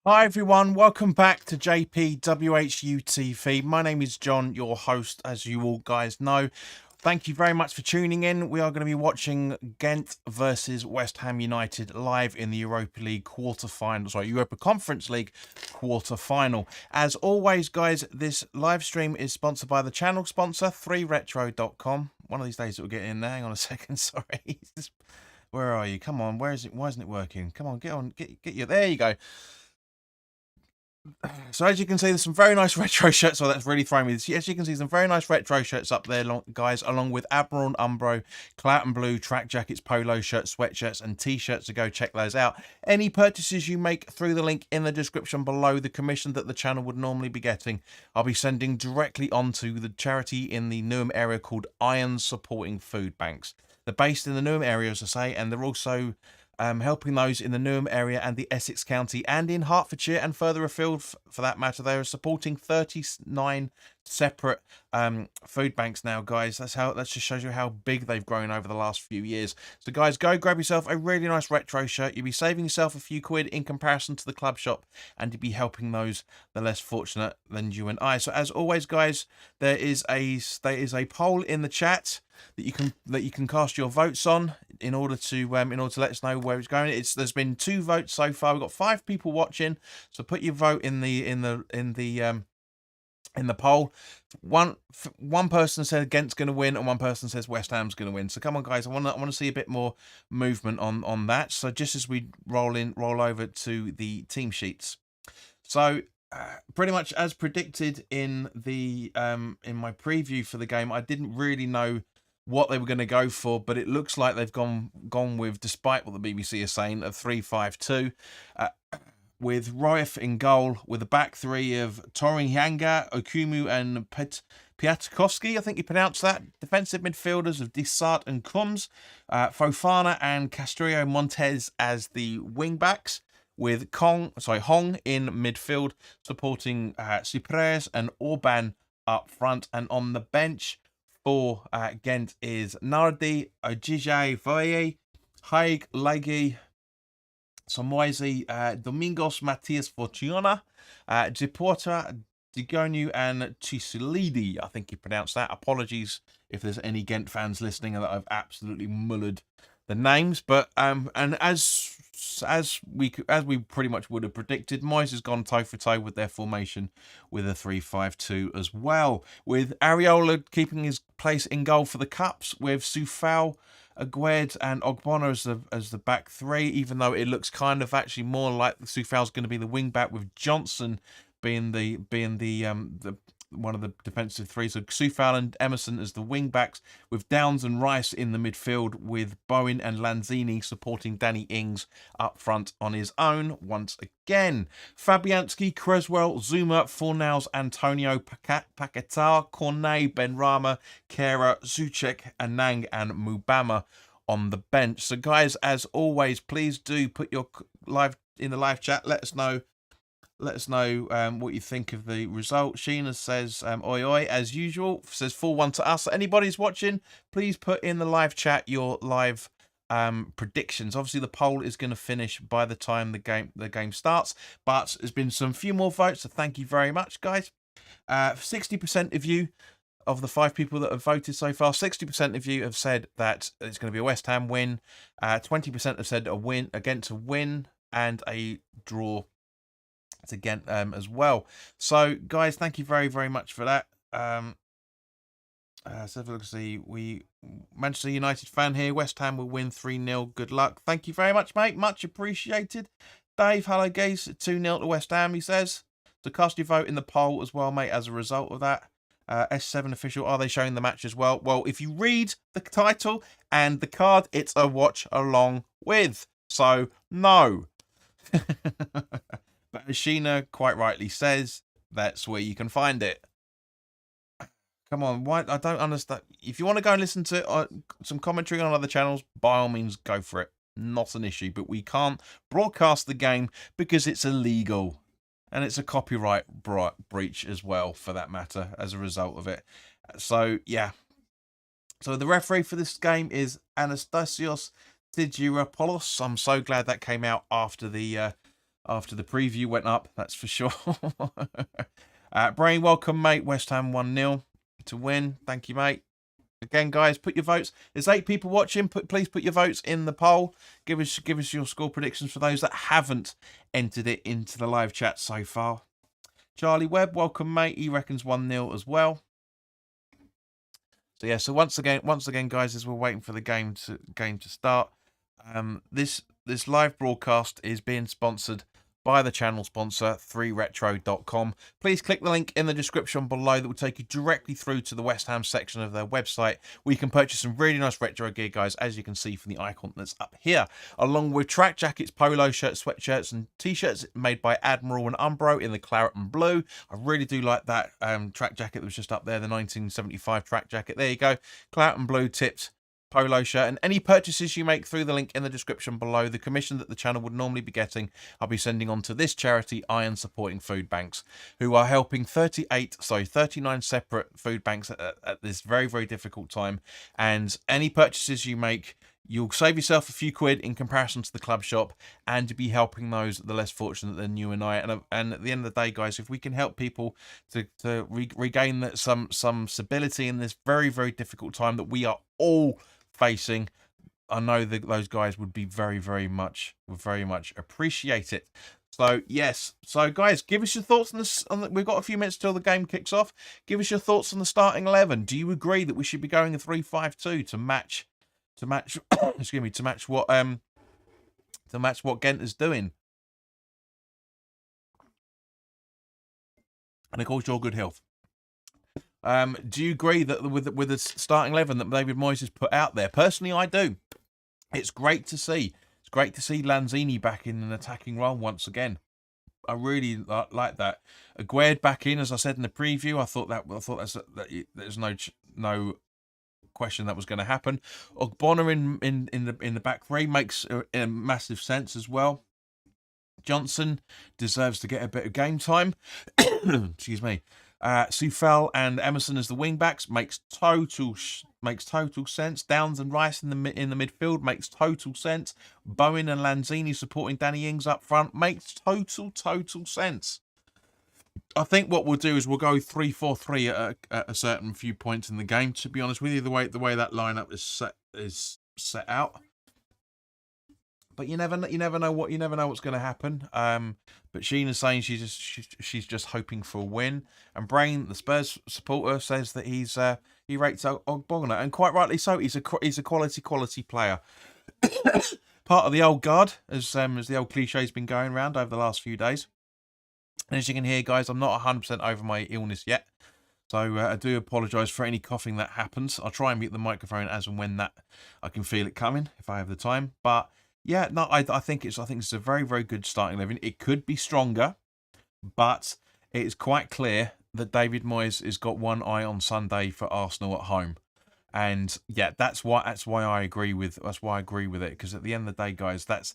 Hi everyone, welcome back to WHU TV. My name is John, your host, as you all guys know. Thank you very much for tuning in. We are going to be watching Ghent versus West Ham United live in the Europa League quarter-final, sorry, Europa Conference League quarter-final. As always, guys, this live stream is sponsored by the channel sponsor, 3retro.com. One of these days it will get in there. Hang on a second, sorry. Where are you? Come on, where is it? Why isn't it working? Come on, get on, get you. There you go. So as you can see, there's some very nice retro shirts. Oh, that's really throwing me. As you can see, some very nice retro shirts up there, guys, along with Admiral and Umbro, Clout and Blue, track jackets, polo shirts, sweatshirts, and t-shirts. So go check those out. Any purchases you make through the link in the description below, the commission that the channel would normally be getting, I'll be sending directly onto the charity in the Newham area called Iron Supporting Food Banks. They're based in the Newham area, as I say, and they're also helping those in the Newham area and the Essex County and in Hertfordshire and further afield for that matter. They are supporting 39 separate food banks now, guys. That just shows you how big they've grown over the last few years. So guys, go grab yourself a really nice retro shirt. You'll be saving yourself a few quid in comparison to the club shop, and you'll be helping those the less fortunate than you and I. So as always, guys, there is a poll in the chat that you can cast your votes on in order to let us know where it's going. There's been 2 votes so far. We've got 5 people watching, so put your vote in the poll. One person said Ghent's going to win, and one person says West Ham's going to win. So come on, guys, I want to see a bit more movement on that. So just as we roll over to the team sheets. So pretty much as predicted in the in my preview for the game, I didn't really know what they were going to go for, but it looks like they've gone with, despite what the BBC is saying, a 3-5-2 with Roif in goal, with a back three of Torihanga, Okumu, and Piatkowski, I think you pronounce that. Defensive midfielders of Dissart and Kums, Fofana and Castrillo Montes as the wing backs, with Hong in midfield, supporting Cyprès and Orban up front, and on the bench for Ghent is Nardi, Ojijay Voye, Haig Lagi, Somoise, Domingos Matias Fortuna, Deporta, Digonu, and Chisulidi. I think you pronounced that. Apologies if there's any Ghent fans listening that I've absolutely mullered the names. But and as we pretty much would have predicted, Moyes has gone toe for toe with their formation with a 3-5-2 as well, with Areola keeping his place in goal for the Cups, with Soufal, Agued and Ogbono as the back three, even though it looks kind of actually more like Soufal's going to be the wing back, with Johnson being the one of the defensive three. So Soufal and Emerson as the wing backs, with Downs and Rice in the midfield, with Bowen and Lanzini supporting Danny Ings up front on his own once again. Fabianski, Creswell, Zuma, Fornals, Antonio, Paquetá, Cornet, Benrahma, Kera, Zucek, Anang, and Mubama on the bench. So guys, as always, please do put your live chat. Let us know what you think of the result. Sheena says, oi oi, as usual, says 4-1 to us. So anybody's watching, please put in the live chat your live predictions. Obviously, the poll is going to finish by the time the game starts, but there's been some few more votes, so thank you very much, guys. 60% of you, of the 5 people that have voted so far, 60% of you have said that it's going to be a West Ham win. 20% have said a win, against a win, and a draw again as well. So guys, thank you very, very much for that. So let's see, we Manchester United fan here, West Ham will win 3-0, good luck. Thank you very much, mate, much appreciated. Dave, hello guys, 2-0 to West Ham, he says. So cast your vote in the poll as well, mate, as a result of that. S7 official, are they showing the match as well? Well, if you read the title and the card, it's a watch along with, so no. But as Sheena quite rightly says, that's where you can find it. Come on, why? I don't understand. If you want to go and listen to some commentary on other channels, by all means, go for it. Not an issue. But we can't broadcast the game because it's illegal. And it's a copyright breach as well, for that matter, as a result of it. So, yeah. So the referee for this game is Anastasios Tsigiropoulos. I'm so glad that came out after the after the preview went up, that's for sure. Brain, welcome, mate. West Ham 1-0 to win. Thank you, mate. Again, guys, put your votes. There's 8 people watching. Please put your votes in the poll. Give us your score predictions for those that haven't entered it into the live chat so far. Charlie Webb, welcome, mate. He reckons 1-0 as well. So yeah, so once again, guys, as we're waiting for the game to start, this live broadcast is being sponsored by the channel sponsor 3retro.com. Please click the link in the description below that will take you directly through to the West Ham section of their website, where you can purchase some really nice retro gear, guys, as you can see from the icon that's up here, along with track jackets, polo shirts, sweatshirts and t-shirts made by Admiral and Umbro in the claret and blue. I really do like that track jacket that was just up there, the 1975 track jacket. There you go, claret and blue tipped polo shirt. And any purchases you make through the link in the description below, the commission that the channel would normally be getting, I'll be sending on to this charity, Iron Supporting Food Banks, who are helping 39 separate food banks at this very, very difficult time. And any purchases you make, you'll save yourself a few quid in comparison to the club shop, and be helping those the less fortunate than you and I. And at the end of the day, guys, if we can help people to regain some stability in this very, very difficult time that we are all facing, I know that those guys would be very much appreciate it. So yes, so guys, give us your thoughts on this. We've got a few minutes till the game kicks off. Give us your thoughts on the starting 11. Do you agree that we should be going a 3-5-2 to match excuse me, to match what Gent is doing? And of course, your good health. Do you agree that with the starting 11 that David Moyes has put out there? Personally, I do. It's great to see. It's great to see Lanzini back in an attacking role once again. I really like that. Aguerd back in, as I said in the preview. I thought there's no question that was going to happen. Ogbonna in the back three makes a massive sense as well. Johnson deserves to get a bit of game time. Excuse me. Sufal and Emerson as the wing backs makes total sense. Downs and Rice in the midfield makes total sense. Bowen and Lanzini supporting Danny Ings up front makes total sense. I think what we'll do is we'll go 3-4-3 at a certain few points in the game. To be honest with you, the way that lineup is set out. But you never know what's going to happen. But Sheena's saying she's just hoping for a win. And Brain, the Spurs supporter, says that he rates Ogbonna, and quite rightly so. He's a quality player. Part of the old guard, as the old cliche's been going around over the last few days. And as you can hear, guys, I'm not 100% over my illness yet. So I do apologise for any coughing that happens. I'll try and mute the microphone as and when that I can feel it coming, if I have the time. But yeah, no, I think it's a very, very good starting 11. It could be stronger, but it is quite clear that David Moyes has got one eye on Sunday for Arsenal at home. And yeah, that's why I agree with it, because at the end of the day, guys, that's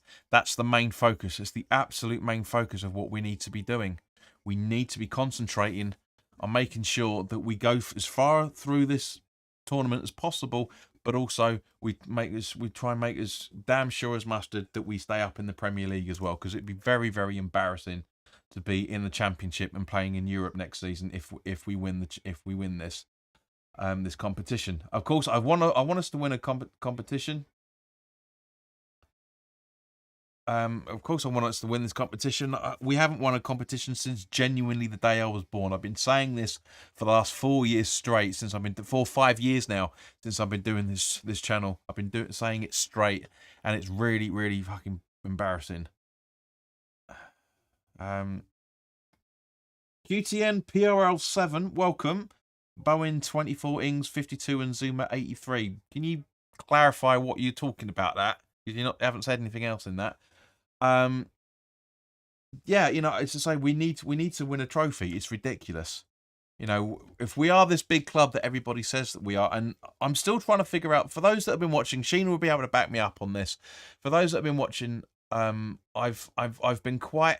the main focus. It's the absolute main focus of what we need to be doing. We need to be concentrating on making sure that we go as far through this tournament as possible, but also we try and make as damn sure as mustard that we stay up in the Premier League as well, because it'd be very, very embarrassing to be in the Championship and playing in Europe next season if we win this competition. Of course, I want us to win a competition. Of course, I want us to win this competition. We haven't won a competition since genuinely the day I was born. I've been saying this for the last 4 years straight, since I've been 5 years now since I've been doing this channel. I've been saying it straight, and it's really, really fucking embarrassing. QTN PRL 7, welcome. Bowen 24, Ings 52, and Zuma 83. Can you clarify what you're talking about? That because you haven't said anything else in that. Yeah, it's to say we need to win a trophy. It's ridiculous. If we are this big club that everybody says that we are, and I'm still trying to figure out, for those that have been watching, Sheena will be able to back me up on this. For those that have been watching, I've been quite.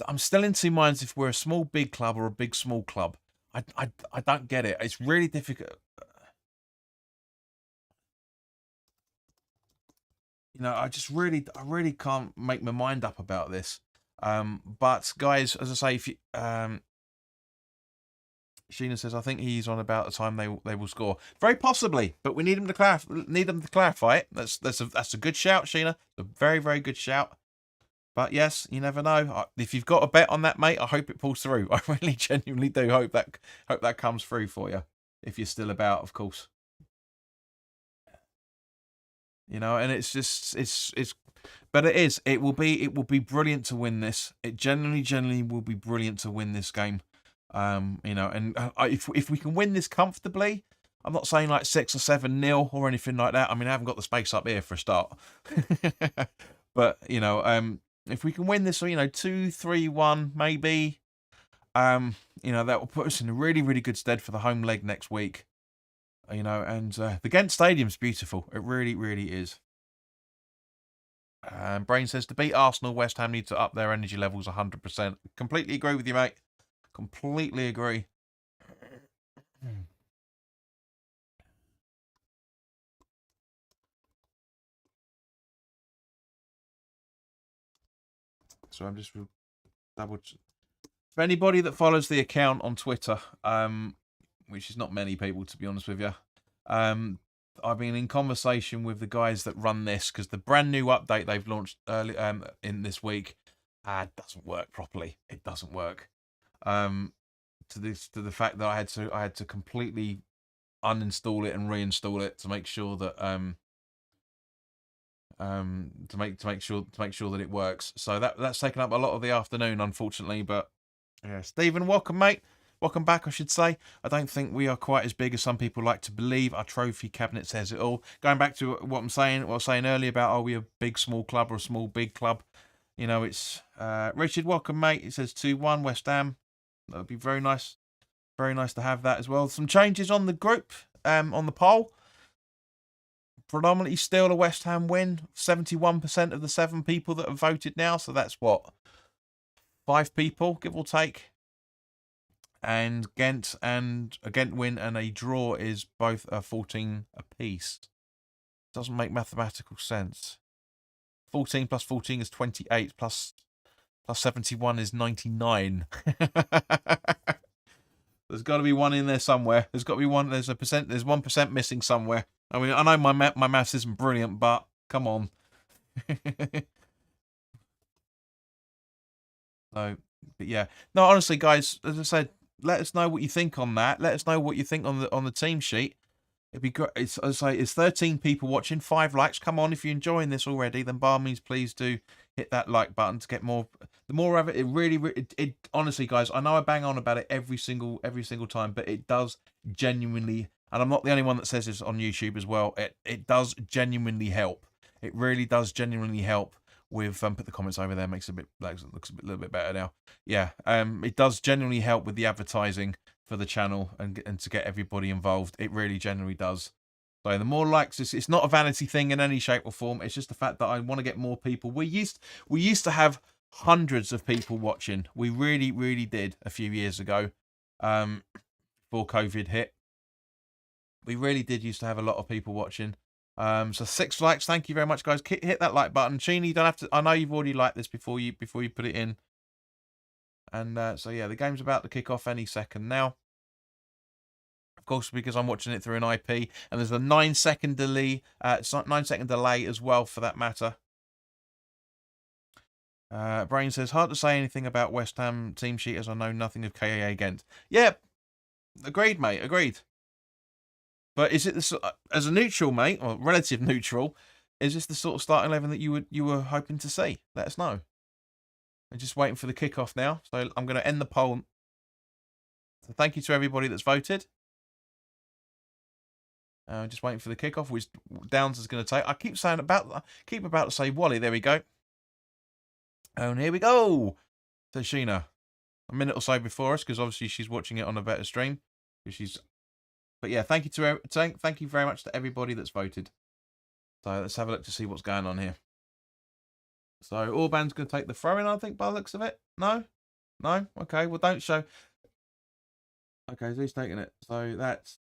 I'm still in two minds if we're a small big club or a big small club. I don't get it. It's really difficult. I really can't make my mind up about this. But guys, as I say, if you Sheena says, I think he's on about the time they will score. Very possibly, but we need them to clarify it. That's a good shout, Sheena. A very, very good shout. But yes, you never know. If you've got a bet on that, mate, I hope it pulls through. I really genuinely do hope that comes through for you. If you're still about, of course. You know, and it's just but it will be brilliant to win this. It genuinely will be brilliant to win this game. You know, and if we can win this comfortably, I'm not saying like 6 or 7-0 or anything like that. I mean, I haven't got the space up here for a start. But you know, if we can win this, you know, 2-3-1 maybe, you know, that will put us in a really, really good stead for the home leg next week. You know, and the Ghent Stadium's beautiful. It really, really is. Brain says, to beat Arsenal, West Ham need to up their energy levels 100%. Completely agree with you, mate. Completely agree. So I'm just double. For anybody that follows the account on Twitter, which is not many people, to be honest with you, I've been in conversation with the guys that run this because the brand new update they've launched early in this week doesn't work properly. It doesn't work. To the fact that I had to completely uninstall it and reinstall it to make sure that to make sure that it works. So that's taken up a lot of the afternoon, unfortunately. But yeah, Stephen, welcome, mate. Welcome back, I should say. I don't think we are quite as big as some people like to believe. Our trophy cabinet says it all. Going back to what I was saying earlier about, are we a big small club or a small big club? You know, it's Richard, welcome, mate. It says 2-1 West Ham. That would be very nice. Very nice to have that as well. Some changes on the group, on the poll. Predominantly still a West Ham win. 71% of the 7 people that have voted now. So that's what? 5 people, give or take. And Ghent win and a draw is both a 14 apiece. Doesn't make mathematical sense. 14 plus 14 is 28 plus 71 is 99. There's got to be one in there somewhere. There's got to be one. There's 1% missing somewhere. I mean, I know my maths isn't brilliant, but come on. So, but yeah, no. Honestly, guys, as I said, let us know what you think on that. Let us know what you think on the team sheet. It'd be great. As I say, it's 13 people watching, 5 likes. Come on, if you're enjoying this already, then by all means, please do hit that like button to get more. The more of it, it really, it honestly, guys, I know I bang on about it every single time, but it does genuinely, and I'm not the only one that says this on YouTube as well. It does genuinely help. It really does genuinely help. With put the comments over there, makes it looks a little bit better now. Yeah, it does genuinely help with the advertising for the channel and to get everybody involved. It really genuinely does. So the more likes, it's not a vanity thing in any shape or form. It's just the fact that I want to get more people. We used to have hundreds of people watching. We really did a few years ago, before COVID hit. We really did used to have a lot of people watching. So 6 likes. Thank you very much, guys. Hit that like button. Sheeny, you don't have to. I know you've already liked this before you put it in. And so yeah, the game's about to kick off any second now. Of course, because I'm watching it through an IP, and there's a 9-second delay. 9-second delay as well, for that matter. Brain says, hard to say anything about West Ham team sheet as I know nothing of KAA Gent. Yeah, agreed, mate. Agreed. But is it as a neutral, mate, or relative neutral? Is this the sort of starting 11 that you were hoping to see? Let us know. I'm just waiting for the kickoff now, so I'm going to end the poll. So thank you to everybody that's voted. Just waiting for the kickoff, which Downs is going to take. I keep about to say Wally. There we go. And here we go. So Sheena, a minute or so before us, because obviously she's watching it on a better stream. But yeah, thank you very much to everybody that's voted. So let's have a look to see what's going on here. So Orban's going to take the throw-in, I think, by the looks of it. No? Okay, well, don't show. Okay, so he's taking it. So that's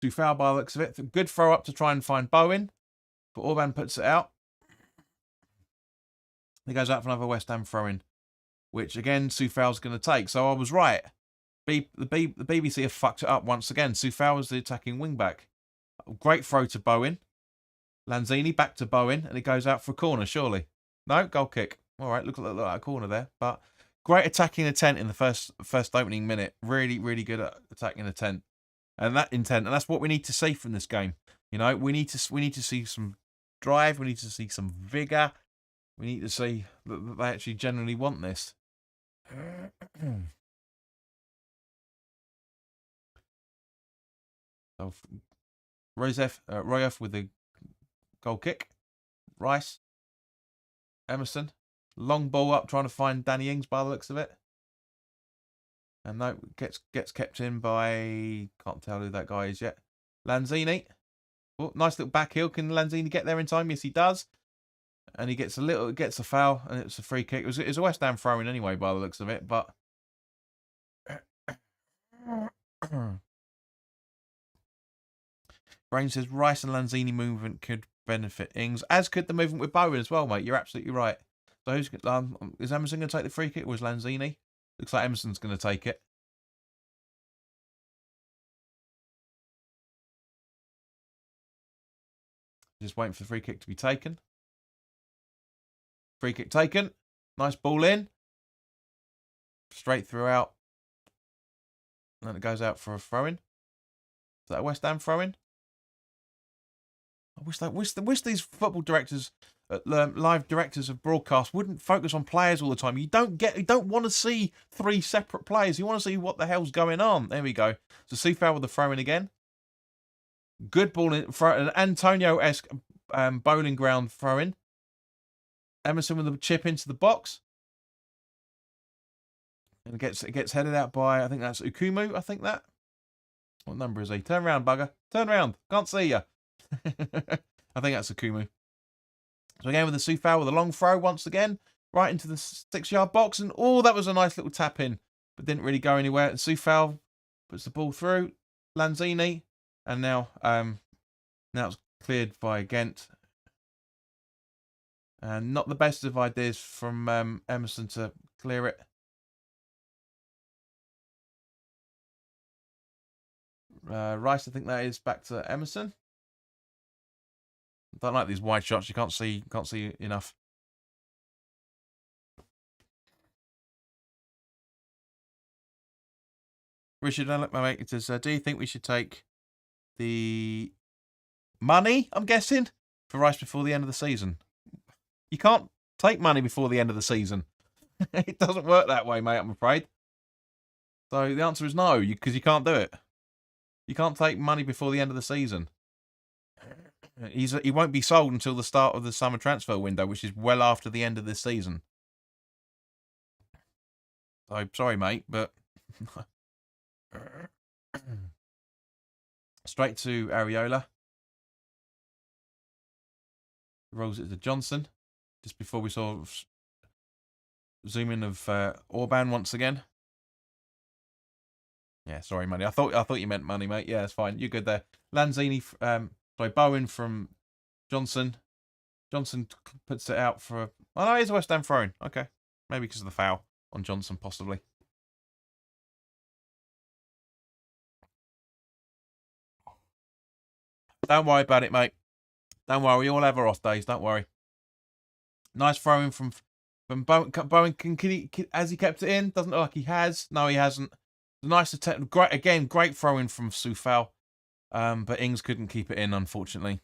too foul by the looks of it. Good throw up to try and find Bowen. But Orban puts it out. He goes out for another West Ham throw-in, which again Soufal's going to take. So I was right. The BBC have fucked it up once again. Soufal was the attacking wing-back. Great throw to Bowen. Lanzini back to Bowen, and it goes out for a corner, surely. No, goal kick. All right, look like a corner there. But great attacking intent in the first opening minute. Really, really good at attacking intent. And that's what we need to see from this game. You know, we need to see some drive. We need to see some vigor. We need to see that they actually genuinely want this. So, Royev with the goal kick. Rice. Emerson. Long ball up, trying to find Danny Ings by the looks of it. And no, gets kept in by, can't tell who that guy is yet. Lanzini. Oh, nice little back heel. Can Lanzini get there in time? Yes, he does. And he gets a foul, and it's a free kick. It was a West Ham throw-in anyway, by the looks of it. But Brain says Rice and Lanzini movement could benefit Ings, as could the movement with Bowen as well, mate. You're absolutely right. So is Emerson going to take the free kick, or is Lanzini? Looks like Emerson's going to take it. Just waiting for the free kick to be taken. Free kick taken. Nice ball in. Straight throughout. And then it goes out for a throw-in. Is that a West Ham throw-in? I wish these football directors, live directors of broadcast, wouldn't focus on players all the time. You don't want to see three separate players. You want to see what the hell's going on. There we go. So Soufal with the throw-in again. Good ball in, an Antonio-esque bowling ground throw-in. Emerson with a chip into the box. And it gets headed out by, I think that's Ukumu, I think that. What number is he? Turn round, bugger. Turn round. Can't see you. I think that's Akumu. So again with the Soufal with a long throw once again, right into the 6-yard box, and that was a nice little tap in, but didn't really go anywhere. And Soufal puts the ball through. Lanzini, and now it's cleared by Gent. And not the best of ideas from Emerson to clear it. Rice, I think that is back to Emerson. Don't like these wide shots. You can't see enough. Richard, my mate, it says, do you think we should take the money, I'm guessing, for Rice before the end of the season? You can't take money before the end of the season. It doesn't work that way, mate, I'm afraid. So the answer is no, because you can't do it. You can't take money before the end of the season. He won't be sold until the start of the summer transfer window, which is well after the end of this season. So sorry, mate, but straight to Areola. Rolls it to Johnson. Just before we saw zoom in of Orban once again. Yeah, sorry, money. I thought you meant money, mate. Yeah, it's fine. You're good there. Lanzini, Bowen from Johnson. Johnson puts it out for. Oh no, here's a West Ham throw-in. Okay, maybe because of the foul on Johnson, possibly. Don't worry about it, mate. Don't worry. We all have our off days. Don't worry. Nice throw-in from Bowen. Bowen has he kept it in? Doesn't look like he has. No, he hasn't. Nice attempt. Great throw-in from Soufal. But Ings couldn't keep it in, unfortunately.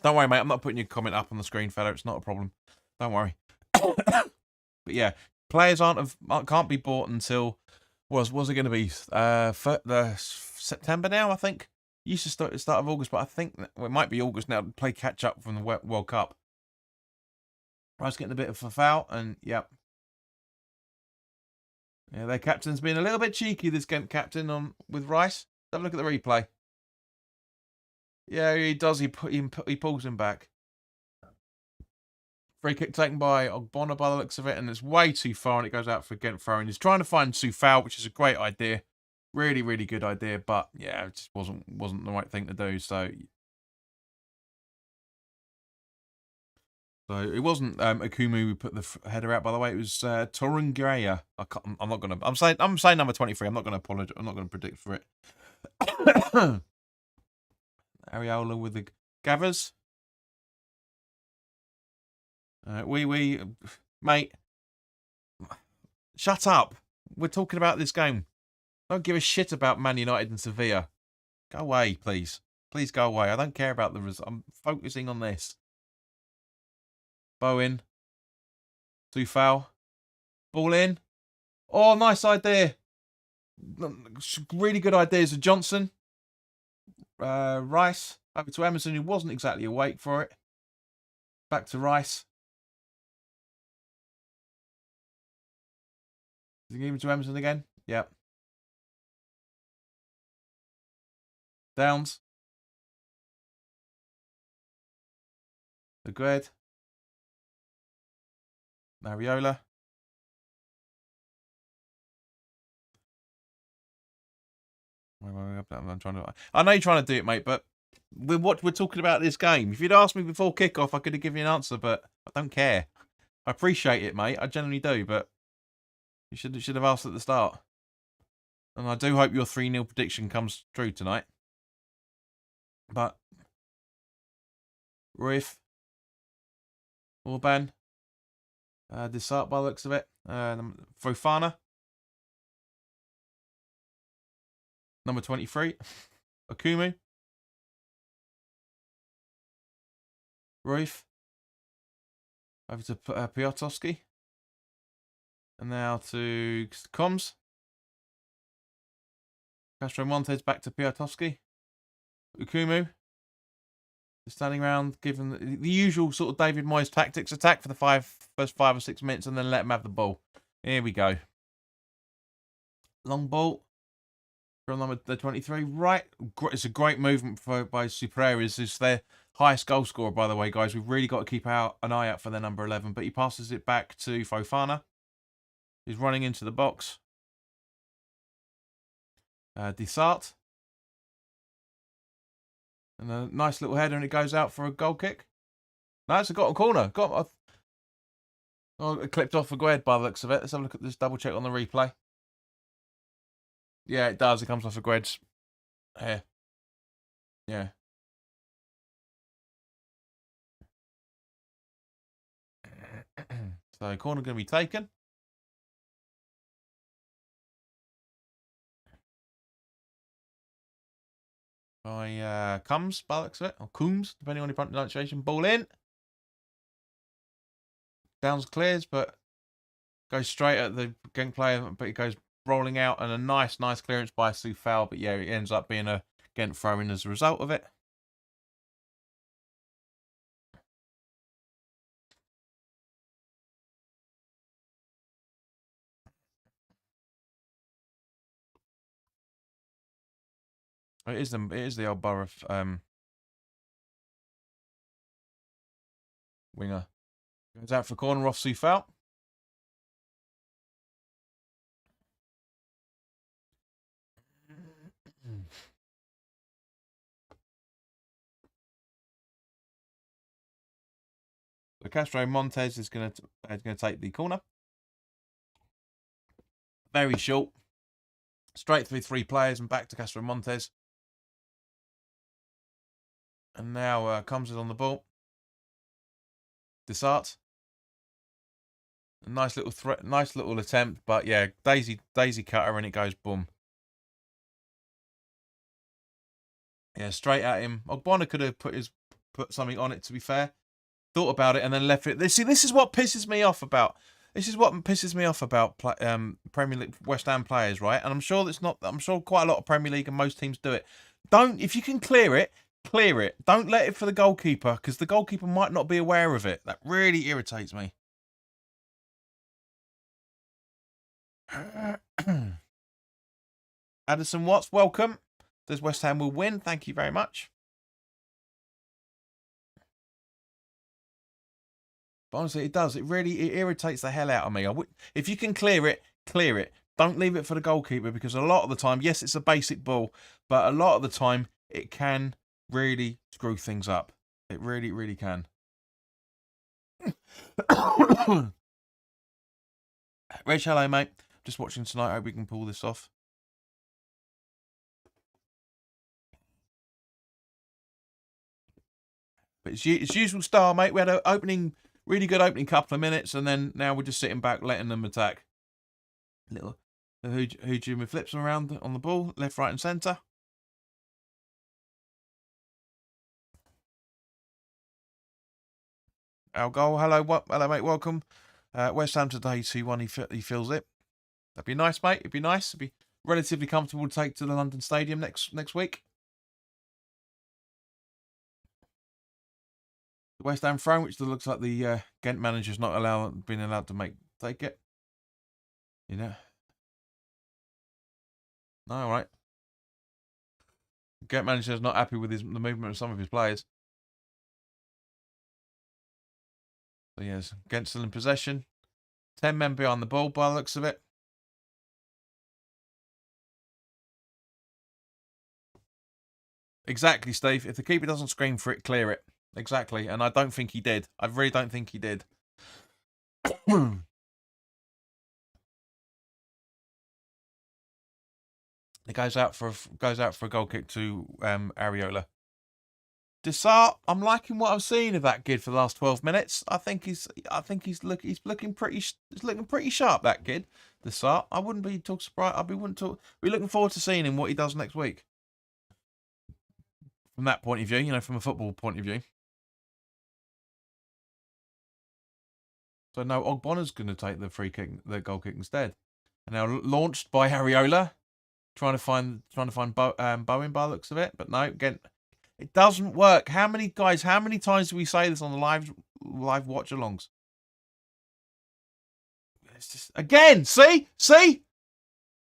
Don't worry, mate. I'm not putting your comment up on the screen, fella. It's not a problem. Don't worry. But yeah, players can't be bought until was it going to be the September now? I think used to start at the start of August, but I think it might be August now to play catch up from the World Cup. Rice getting a bit of a foul, and yep. Yeah, their captain's been a little bit cheeky, this Gent captain, with Rice. Have a look at the replay. Yeah, he does. He pulls him back. Free kick taken by Ogbonna by the looks of it, and it's way too far, and it goes out for Gent throwing. He's trying to find Soufal, which is a great idea. Really, really good idea, but yeah, it just wasn't the right thing to do. So So it wasn't Akumu who put the header out, by the way. It was Torungeya. I'm not gonna. I'm saying number 23. I'm not gonna apologize. I'm not gonna predict for it. Areola with the gathers. Mate, shut up. We're talking about this game. Don't give a shit about Man United and Sevilla. Go away, please. Please go away. I don't care about the result. I'm focusing on this. Bowen. Too foul. Ball in. Oh, nice idea. Really good ideas of Johnson. Rice. Over to Emerson, who wasn't exactly awake for it. Back to Rice. Is he giving it to Emerson again? Yep. Downs. Agreed. Mariola. I'm trying to. I know you're trying to do it, mate, but we're talking about this game. If you'd asked me before kickoff, I could have given you an answer, but I don't care. I appreciate it, mate. I genuinely do, but you should have asked at the start. And I do hope your 3-0 prediction comes true tonight. But Ruif, Orban, Desart by the looks of it, Fofana, number 23, Akumu, Ruif, over to Piotrowski, and now to Combs. Castro Montes back to Piotrowski. Ukumu. Standing around, giving the usual sort of David Moyes tactics. Attack for the first 5 or 6 minutes and then let him have the ball. Here we go. Long ball from number 23. Right. It's a great movement by Supereres. It's their highest goal scorer, by the way, guys. We've really got to keep an eye out for their number 11. But he passes it back to Fofana. He's running into the box. Desart. And a nice little header, and it goes out for a goal kick. No, it's a corner. It clipped off for Gued by the looks of it. Let's have a look at this, double check on the replay. Yeah, it does. It comes off of Gued's hair. Yeah. So, corner going to be taken. By Combs, by the looks of it. Or Coombs, depending on your pronunciation. Ball in. Downs clears, but goes straight at the gang player, but it goes rolling out, and a nice clearance by Soufal. But yeah, it ends up being a Gent throw-in as a result of it. It is the old Borough winger. Goes out for corner off Soufal. So Castro Montes is going to take the corner. Very short. Straight through 3 players and back to Castro Montes. And now Combs is on the ball. Desart. A nice little attempt, but yeah, daisy cutter, and it goes boom. Yeah, straight at him. Ogbonna could have put something on it, to be fair. Thought about it and then left it. This is what pisses me off about. This is what pisses me off about Premier League West Ham players, right? And I'm sure quite a lot of Premier League and most teams do it. If you can clear it, clear it. Don't let it for the goalkeeper, because the goalkeeper might not be aware of it. That really irritates me. Addison Watts, welcome. Does West Ham will win? Thank you very much. But honestly, it does. It irritates the hell out of me. If you can clear it, clear it. Don't leave it for the goalkeeper, because a lot of the time, yes, it's a basic ball, but a lot of the time it can really screw things up. It really, really can. Reg, hello, mate. Just watching tonight. I hope we can pull this off. But it's usual style, mate. We had an really good opening couple of minutes, and then now we're just sitting back, letting them attack. Little Hujuma flips them around on the ball, left, right, and centre. Our goal. Hello, mate. Welcome. West Ham today, 2-1. He feels it. That'd be nice, mate. It'd be nice. It'd be relatively comfortable to take to the London Stadium next week. The West Ham throne, which looks like the Gent manager's not been allowed to take it. You know. No, all right. Gent manager's not happy with the movement of some of his players. So yes, Gent still in possession. 10 men behind the ball by the looks of it. Exactly, Steve. If the keeper doesn't scream for it, clear it. Exactly. And I don't think he did. I really don't think he did. It goes out for a goal kick to Areola. Desart, I'm liking what I've seen of that kid for the last 12 minutes. I think he's looking pretty sharp, that kid. Desart. I wouldn't be too surprised. Be looking forward to seeing him what he does next week. From that point of view, you know, from a football point of view. So no, Ogbonna's going to take the goal kick instead. And now launched by Areola, trying to find Bowen by the looks of it, but no, again, it doesn't work. How many times do we say this on the live watch-alongs? It's just again, see,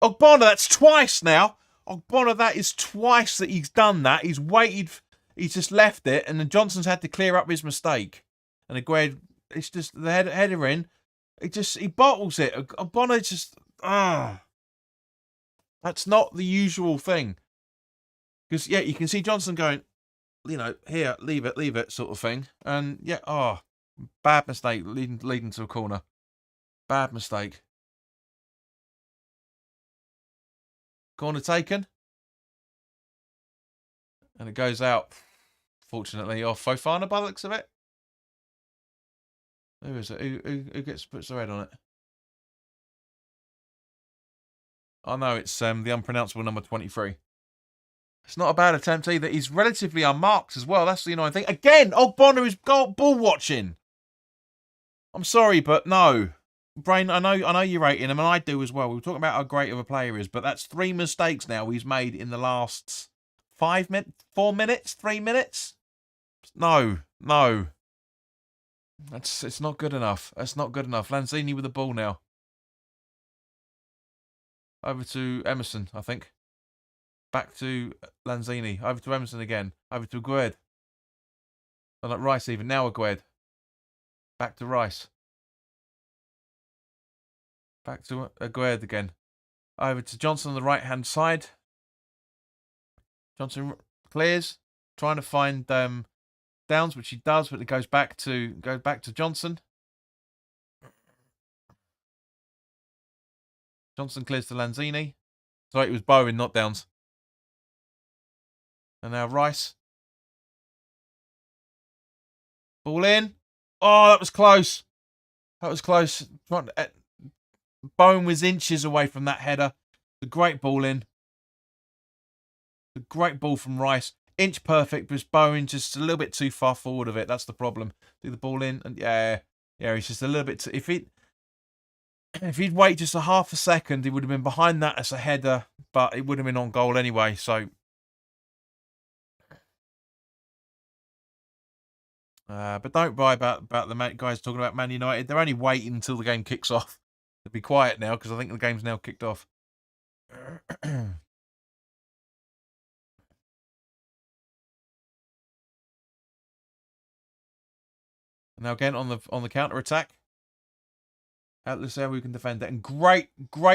Ogbonna. That's twice now. Ogbonna, that is twice that he's done that. He's waited, he's just left it, and then Johnson's had to clear up his mistake. And Aguerd, it's just the header in. He bottles it. Ogbonna just that's not the usual thing. Because yeah, you can see Johnson going, you know, here, leave it, sort of thing. And yeah, bad mistake, leading to a corner. Bad mistake. Corner taken. And it goes out, fortunately, off Fofana by the looks of it. Who is it? Who puts their head on it? Oh no, it's the unpronounceable number 23. It's not a bad attempt either. He's relatively unmarked as well. That's the annoying thing. Again, Ogbonna is ball watching. I'm sorry, but no. Brain, I know you're rating him, and I do as well. We were talking about how great of a player he is, but that's 3 mistakes now he's made in the last 4 minutes, 3 minutes. No. It's not good enough. That's not good enough. Lanzini with the ball now. Over to Emerson, I think. Back to Lanzini. Over to Emerson again. Over to Aguerd. Oh, not Rice even. Now Aguerd. Back to Rice. Back to Aguerd again. Over to Johnson on the right-hand side. Johnson clears. Trying to find Downs, which he does, but it goes back to Johnson. Johnson clears to Lanzini. Sorry, it was Bowen, not Downs. And now Rice. Ball in. Oh, that was close. Bowen was inches away from that header. The great ball in. The great ball from Rice. Inch perfect, but Bowen just a little bit too far forward of it. That's the problem. Do the ball in, and yeah, he's just a little bit. If he'd wait just a half a second, he would have been behind that as a header, but it would have been on goal anyway. So, but don't worry about the guys talking about Man United. They're only waiting until the game kicks off. They'll be quiet now because I think the game's now kicked off. Now again on the counter attack. Let's see how we can defend it. And great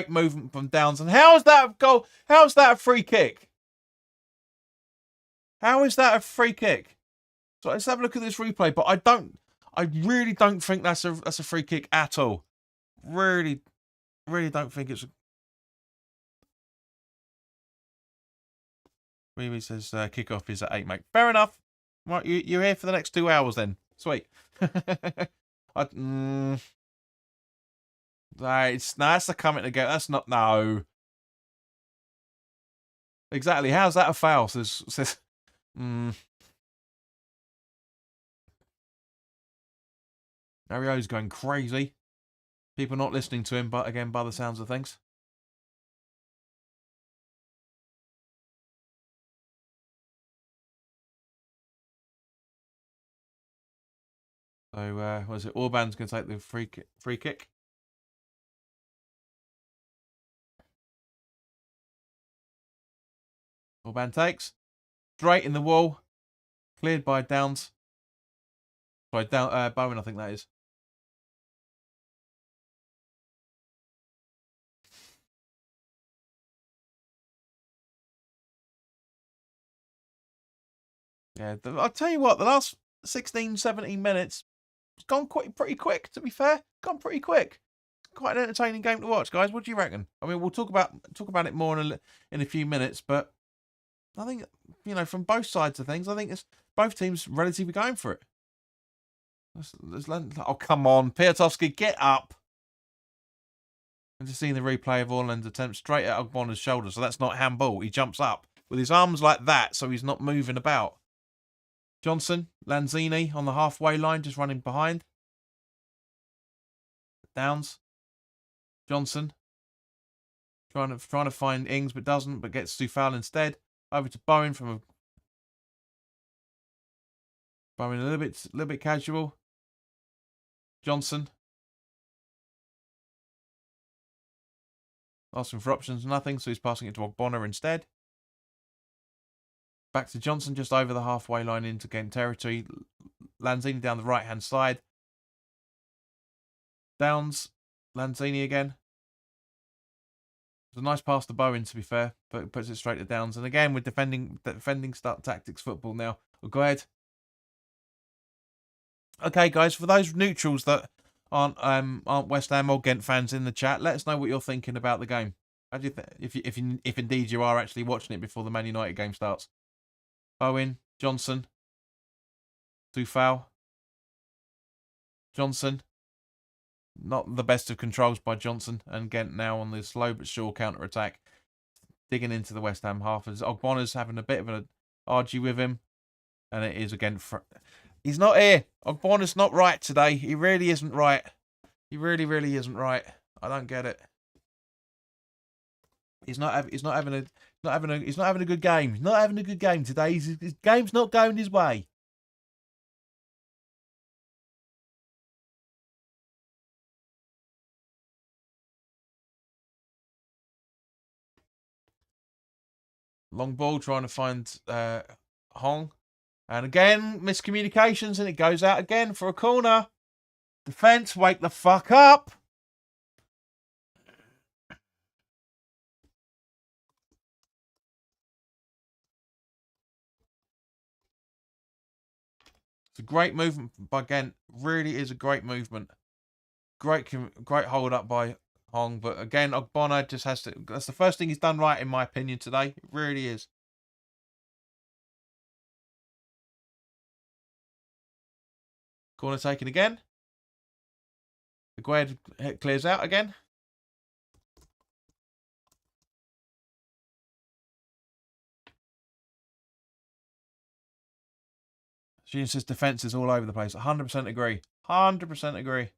movement from Downs. And how is that a goal? How is that a free kick? How is that a free kick? So let's have a look at this replay. But I really don't think that's a free kick at all. Really, really don't think it's. Mimi says kickoff is at 8, mate. Fair enough. Right, you're here for the next 2 hours then. Sweet. That's the coming together. That's not no. Exactly. How's that a foul? Says Mario's going crazy. People not listening to him, but again, by the sounds of things. So, what is it? Orban's going to take the free kick. Orban takes. Straight in the wall. Cleared by Downs. Sorry, Bowen, I think that is. Yeah, I'll tell you what, the last 16, 17 minutes, it's gone pretty quick, to be fair. Gone pretty quick. Quite an entertaining game to watch, guys. What do you reckon? I mean, we'll talk about it more in a few minutes, but I think, from both sides of things, I think it's both teams relatively going for it. Oh, come on. Piatowski, get up. And just seeing the replay of Orland's attempt straight at Ogbona's shoulder, so that's not handball. He jumps up with his arms like that, so he's not moving about. Johnson, Lanzini on the halfway line, just running behind. Downs. Johnson. Trying to find Ings, but doesn't, but gets Soufal instead. Over to Bowen Bowen a little bit casual. Johnson. Asking for options, nothing, so he's passing it to Ogbonna instead. Back to Johnson, just over the halfway line into Gent territory. Lanzini down the right-hand side. Downs. Lanzini again. It's a nice pass to Bowen, to be fair, but puts it straight to Downs. And again, we're defending start tactics football now. Well, go ahead. Okay, guys, for those neutrals that aren't West Ham or Gent fans in the chat, let us know what you're thinking about the game. How do you if indeed you are actually watching it before the Man United game starts? Bowen, Johnson, Soufal, Johnson. Not the best of controls by Johnson, and Gent now on the slow but sure counter attack, digging into the West Ham half as Ogbonna's having a bit of an argue with him, and it is again. He's not here. Ogbonna's not right today. He really isn't right. He really, really isn't right. I don't get it. He's not having a good game. He's not having a good game today. His game's not going his way. Long ball trying to find Hong. And again, miscommunications, and it goes out again for a corner. Defence, wake the fuck up. It's a great movement by Gent. Really is a great movement. Great hold up by Hong. But again, Ogbonna just has to. That's the first thing he's done right, in my opinion, today. It really is. Corner taken again. Aguerd clears out again. She says defence is all over the place. 100% agree. 100% agree.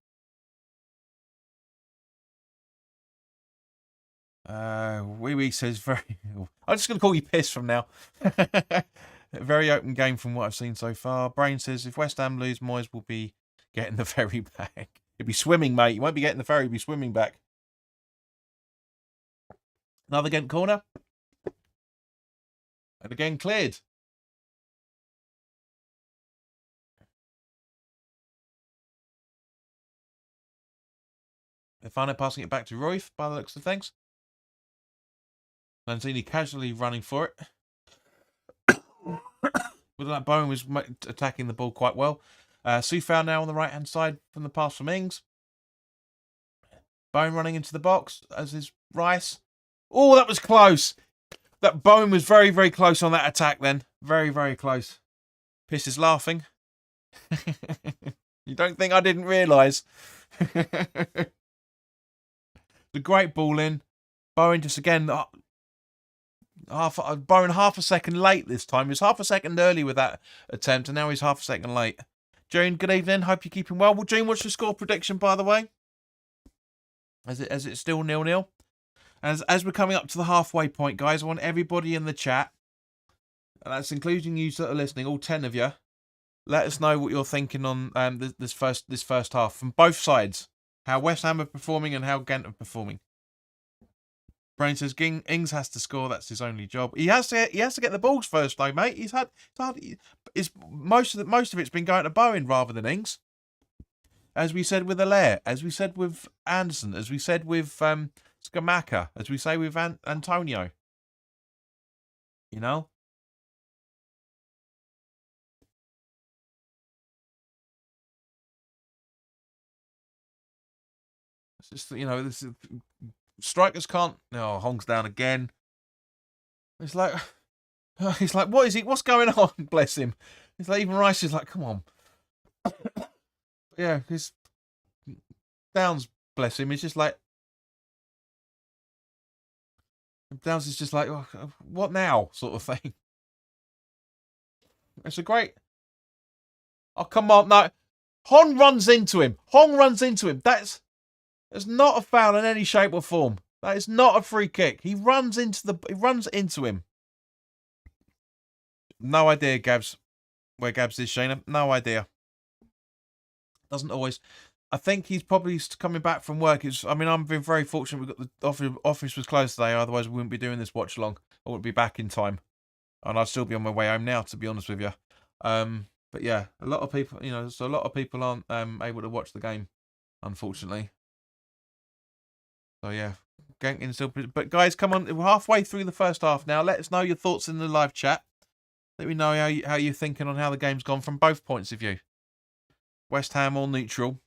Wee says very. I'm just going to call you Piss from now. Very open game from what I've seen so far. Brain says if West Ham lose, Moyes will be getting the ferry back. He'll be swimming, mate. You won't be getting the ferry. He'll be swimming back. Another Gent corner. And again cleared. They're finally passing it back to Royf by the looks of things. Lanzini casually running for it. With that, Bowen was attacking the ball quite well. Sufal now on the right-hand side from the pass from Ings. Bowen running into the box, as is Rice. Oh, that was close. That Bowen was very, very close on that attack then. Very, very close. Piss is laughing. You don't think I didn't realise? The great ball in. Bowen just again, Bowen half a second late this time. He was half a second early with that attempt, and now he's half a second late. June, good evening. Hope you're keeping well. Well, June, what's your score prediction, by the way? As it's still 0-0. As we're coming up to the halfway point, guys, I want everybody in the chat, and that's including you that are listening, all 10 of you. Let us know what you're thinking on this first half from both sides. How West Ham are performing and how Gent are performing. Brain says Ings has to score. That's his only job. He has to get the balls first, though, mate. Most of it's been going to Bowen rather than Ings. As we said with Allaire, as we said with Anderson, as we said with Scamacca, as we say with Antonio. You know? It's just, this is, strikers can't... Oh, Hong's down again. It's like... He's like, what is it? What's going on? Bless him. It's like, even Rice is like, come on. Yeah, his Downs, bless him, he's just like... Downs is just like, oh, what now? Sort of thing. It's a great... Oh, come on, no. Hong runs into him. That's not a foul in any shape or form. That is not a free kick. He runs into him. No idea, Gabs. Where Gabs is, Shayna. No idea. Doesn't always... I think he's probably coming back from work. I'm being very fortunate. We got the office was closed today. Otherwise, we wouldn't be doing this watch along. I wouldn't be back in time, and I'd still be on my way home now. To be honest with you, but yeah, a lot of people, so a lot of people aren't able to watch the game, unfortunately. So yeah, Genkin still. But guys, come on, we're halfway through the first half now. Let us know your thoughts in the live chat. Let me know how you're thinking on how the game's gone from both points of view. West Ham or neutral.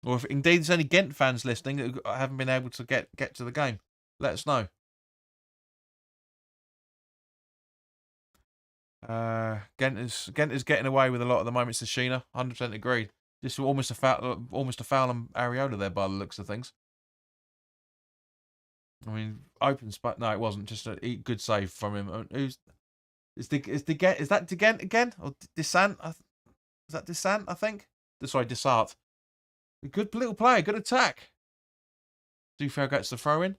Or if indeed there's any Gent fans listening that haven't been able to get to the game, let us know. Gent is getting away with a lot at the moment, says Sheena. 100% agreed. Just almost a foul on Areola there by the looks of things. I mean, open spot. No, it wasn't. Just a good save from him. Is that De Gent again or Desant? Is that Desant? I think. Sorry, Desart. A good little play, good attack. Sufal gets the throw in.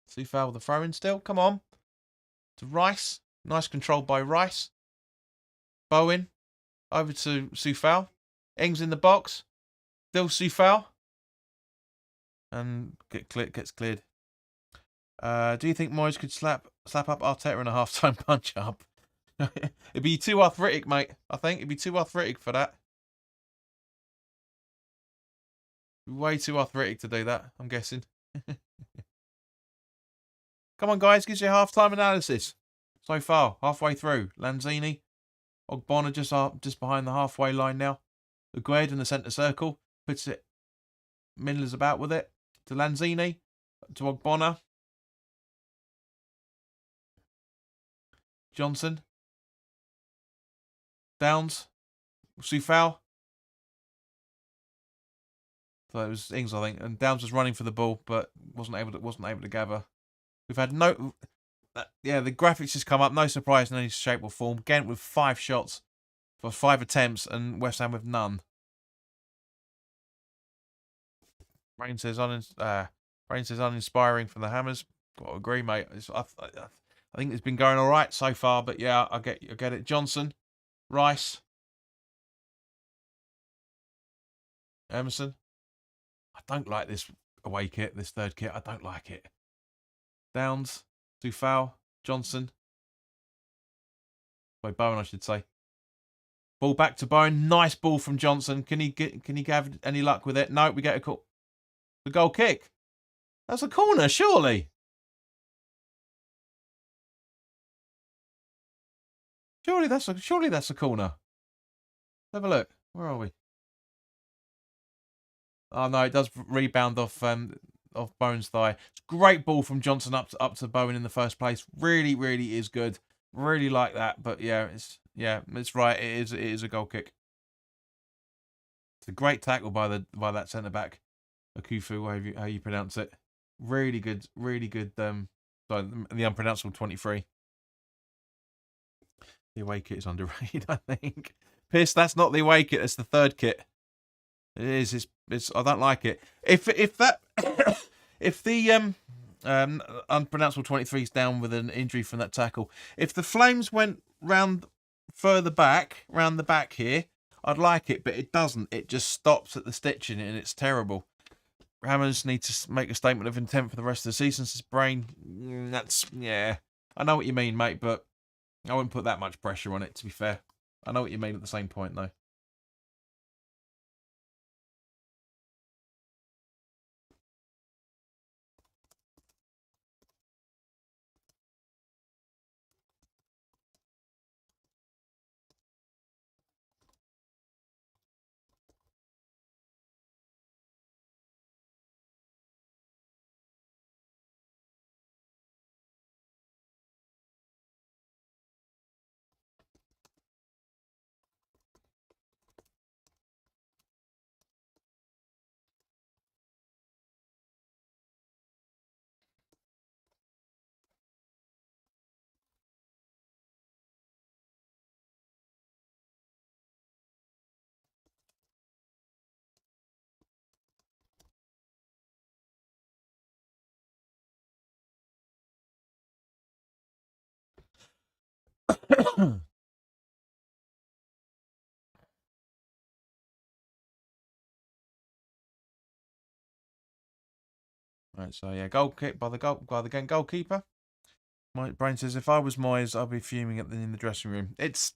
Sufal with the throw in still. Come on. To Rice. Nice control by Rice. Bowen. Over to Sufal. Ings in the box. Still Sufal. And gets cleared. Do you think Moyes could slap up Arteta in a half-time punch-up? It'd be too arthritic, mate. I think it'd be too arthritic for that. Way too arthritic to do that, I'm guessing. Come on, guys. Gives you a half-time analysis. So far, halfway through. Lanzini. Ogbonna just behind the halfway line now. Aguerd in the centre circle. Puts it... Mindler's about with it. To Lanzini. To Ogbonna. Johnson. Downs. Sufal. So it was Ings, I think, and Downs was running for the ball, but wasn't able to gather. We've had the graphics just come up. No surprise in any shape or form. Gent with 5 shots for 5 attempts, and West Ham with none. Rain says uninspiring from the Hammers. Got to agree, mate. I think it's been going all right so far, but yeah, I get it. Johnson, Rice, Emerson. I don't like this away kit, this third kit. I don't like it. Downs, Sufal, Johnson. Bowen, I should say. Ball back to Bowen. Nice ball from Johnson. Can he have any luck with it? No, we get the goal kick. That's a corner, surely. Surely that's a corner. Have a look. Where are we? Oh no, it does rebound off Bowen's thigh. It's a great ball from Johnson up to Bowen in the first place. Really, really is good. Really like that. But yeah, it's right. It is a goal kick. It's a great tackle by that centre back, Akufu, how you pronounce it. Really good. Sorry, the unpronounceable 23. The away kit is underrated, I think. Piss, that's not the away kit. It's the third kit. It is. It's. I don't like it. If that if the unpronounceable 23 is down with an injury from that tackle, if the Flames went round further back, round the back here, I'd like it, but it doesn't. It just stops at the stitching, and it's terrible. Hammers need to make a statement of intent for the rest of the season. Says Brain. I know what you mean, mate, but I wouldn't put that much pressure on it, to be fair. I know what you mean at the same point, though. Right, so yeah, goal kick by the goalkeeper. My Brain says if I was Moyes, I'd be fuming in the dressing room. It's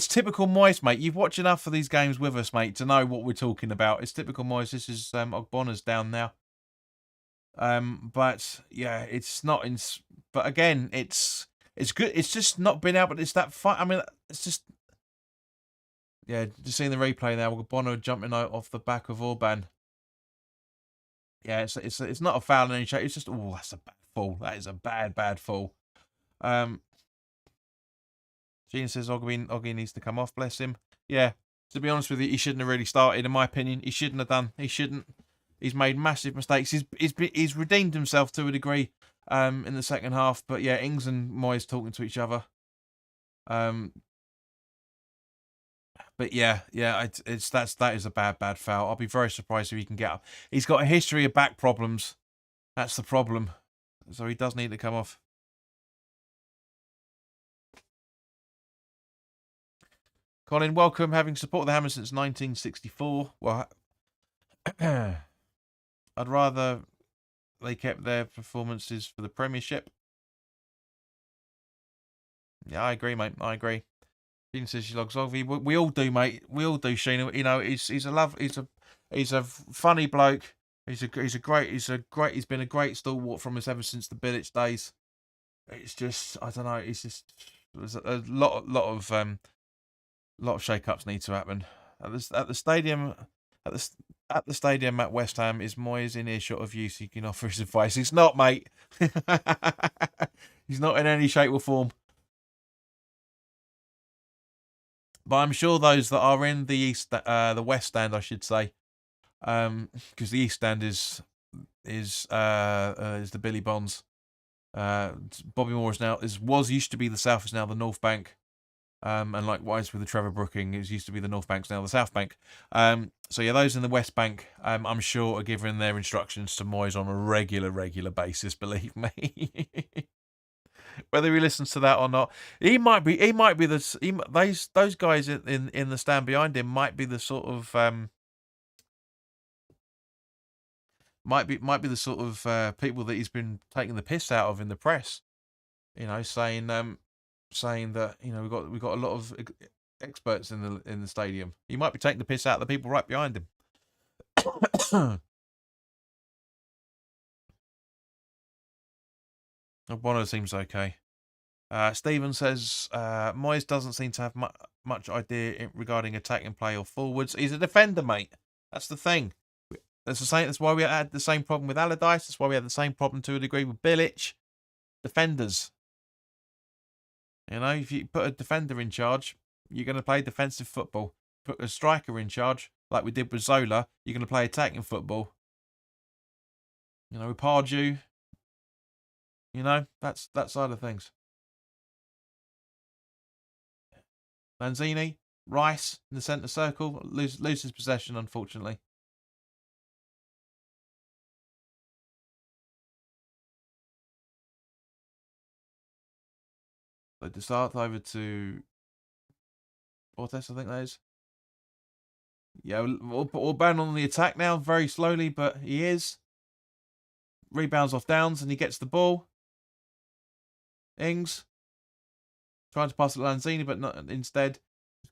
typical Moyes, mate. You've watched enough of these games with us, mate, to know what we're talking about. It's typical Moyes. This is Ogbonna's down now. But yeah, it's not in. But again, it's good. It's just not been out. But it's that fun. I mean, it's just just seeing the replay now. Ogbonna jumping out off the back of Orban. Yeah, it's not a foul in any shape. It's just that's a bad fall. That is a bad fall. Gene says Oggy needs to come off. Bless him. Yeah, to be honest with you, he shouldn't have really started. In my opinion, he shouldn't have done. He shouldn't. He's made massive mistakes. He's redeemed himself to a degree in the second half. But yeah, Ings and Moyes talking to each other. But yeah, that is a bad foul. I'll be very surprised if he can get up. He's got a history of back problems. That's the problem. So he does need to come off. Colin, welcome. Having supported the Hammers since 1964. Well, I'd rather they kept their performances for the Premiership. Yeah, I agree, mate. I agree. Sheena says she loves Oggy. We all do, mate. We all do, Sheena. You know, he's a funny bloke. He's been a great stalwart from us ever since the Bilic days. It's just, I don't know. It's just there's a lot of shake-ups need to happen at the stadium. At the stadium at West Ham, is Moyes in earshot of you so he can offer his advice? He's not, mate. He's not in any shape or form. But I'm sure those that are in the West Stand, I should say, because the East Stand is the Billy Bonds. Bobby Moore used to be the South, is now the North Bank. And likewise with the Trevor Brooking, it used to be the North Bank's now the South Bank. So yeah, those in the West Bank, I'm sure are giving their instructions to Moyes on a regular basis. Believe me. Whether he listens to that or not, he might be those guys in the stand behind him might be the sort of might be the sort of people that he's been taking the piss out of in the press. You know, saying that we've got a lot of experts in the stadium. He might be taking the piss out of the people right behind him. Bono seems okay. Stephen says Moyes doesn't seem to have much idea regarding attacking play or forwards. He's a defender, mate. That's the thing. That's the same. That's why we had the same problem with Allardyce. That's why we had the same problem to a degree with Bilic. Defenders. You know, if you put a defender in charge, you're going to play defensive football. Put a striker in charge, like we did with Zola, you're going to play attacking football. You know, with Pardew. You know, that's that side of things. Lanzini, Rice in the centre circle, loses possession, unfortunately. So to start over to Ortes, I think that is. Yeah, we'll ban on the attack now, very slowly, but he is. Rebounds off Downs, and he gets the ball. Ings trying to pass it to Lanzini, but not instead.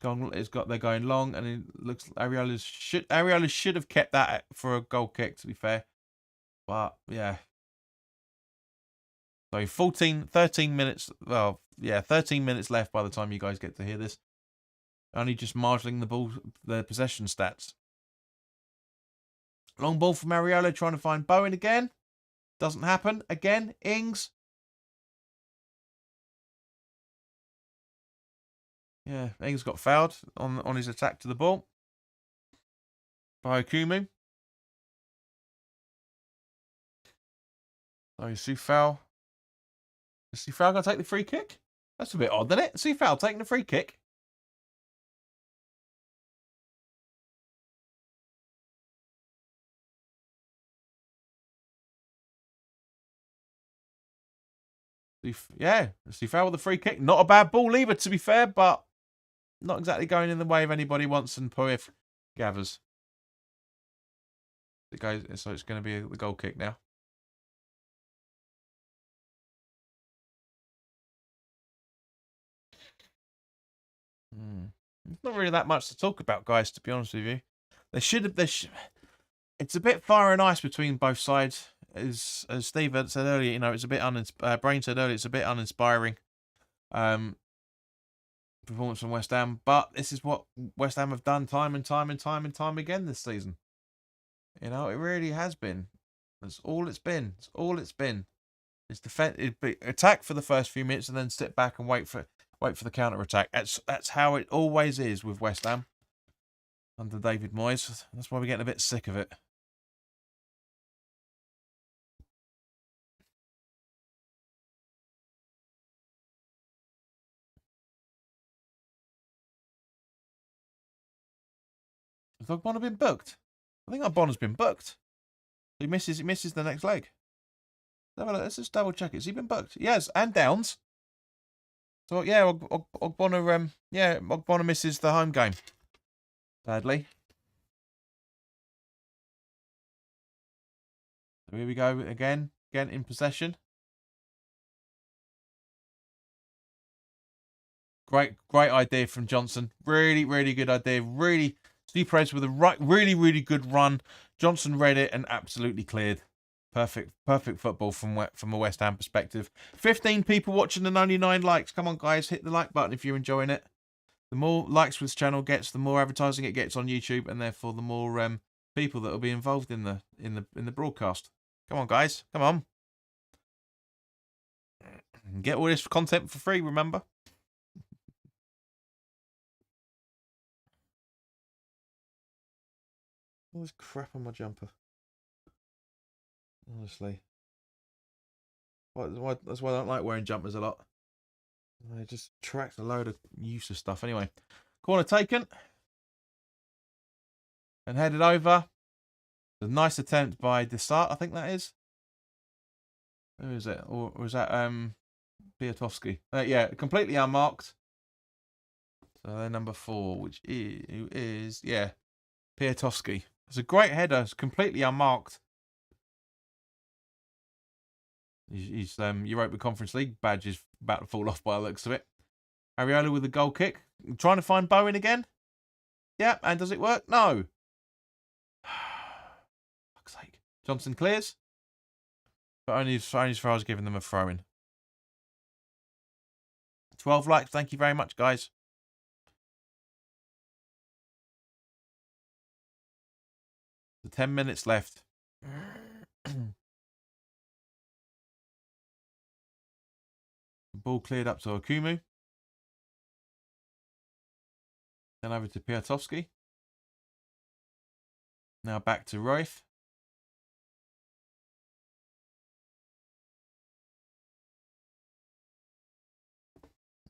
They're going long, and it looks Areola should have kept that for a goal kick, to be fair. But yeah. So 13 minutes. Well, yeah, 13 minutes left by the time you guys get to hear this. Only just marshalling the possession stats. Long ball from Areola trying to find Bowen again. Doesn't happen. Again, Ings. Yeah, Ings got fouled on his attack to the ball by Okumu. So Sufal. Is Sufal going to take the free kick? That's a bit odd, isn't it? Sufal taking the free kick. Yeah, Sufal with the free kick. Not a bad ball either, to be fair, but not exactly going in the way of anybody wants, and Poif gathers. So it's going to be the goal kick now. There's not really that much to talk about, guys, to be honest with you. It's a bit fire and ice between both sides. As Steve had said earlier, you know, it's a bit Brain said earlier, it's a bit uninspiring. Performance from West Ham, but this is what West Ham have done time and time again this season. You know, it really has been. That's all it's been. It's all it's been. It's attack for the first few minutes and then sit back and wait for the counter attack. That's how it always is with West Ham under David Moyes. That's why we're getting a bit sick of it. Has Ogbonna been booked? I think Ogbonna's been booked. He misses the next leg. Let's just double check it. Has he been booked? Yes, and Downs. So yeah, Ogbonna misses the home game. Sadly. So here we go again in possession. Great idea from Johnson. Really good idea. Really, Steve Perez with a really good run. Johnson read it and absolutely cleared. Perfect football from a West Ham perspective. 15 people watching and only 9 likes. Come on, guys, hit the like button if you're enjoying it. The more likes this channel gets, the more advertising it gets on YouTube, and therefore the more people that will be involved in the broadcast. Come on, guys, come on. Get all this content for free. Remember. All this crap on my jumper. Honestly. That's why I don't like wearing jumpers a lot. It just attracts a load of useless stuff. Anyway, corner taken. And headed over. A nice attempt by Desart, I think that is. Who is it? Or is that Piatowski? Yeah, completely unmarked. So they're number 4, who is Piatowski. It's a great header. It's completely unmarked. His Europa Conference League badge is about to fall off by the looks of it. Ariola with a goal kick. Trying to find Bowen again. Yeah, and does it work? No. Fuck's sake. Johnson clears. But only as far as giving them a throw-in. 12 likes. Thank you very much, guys. The 10 minutes left. Ball cleared up to Okumu. Then over to Piatowski. Now back to Royf.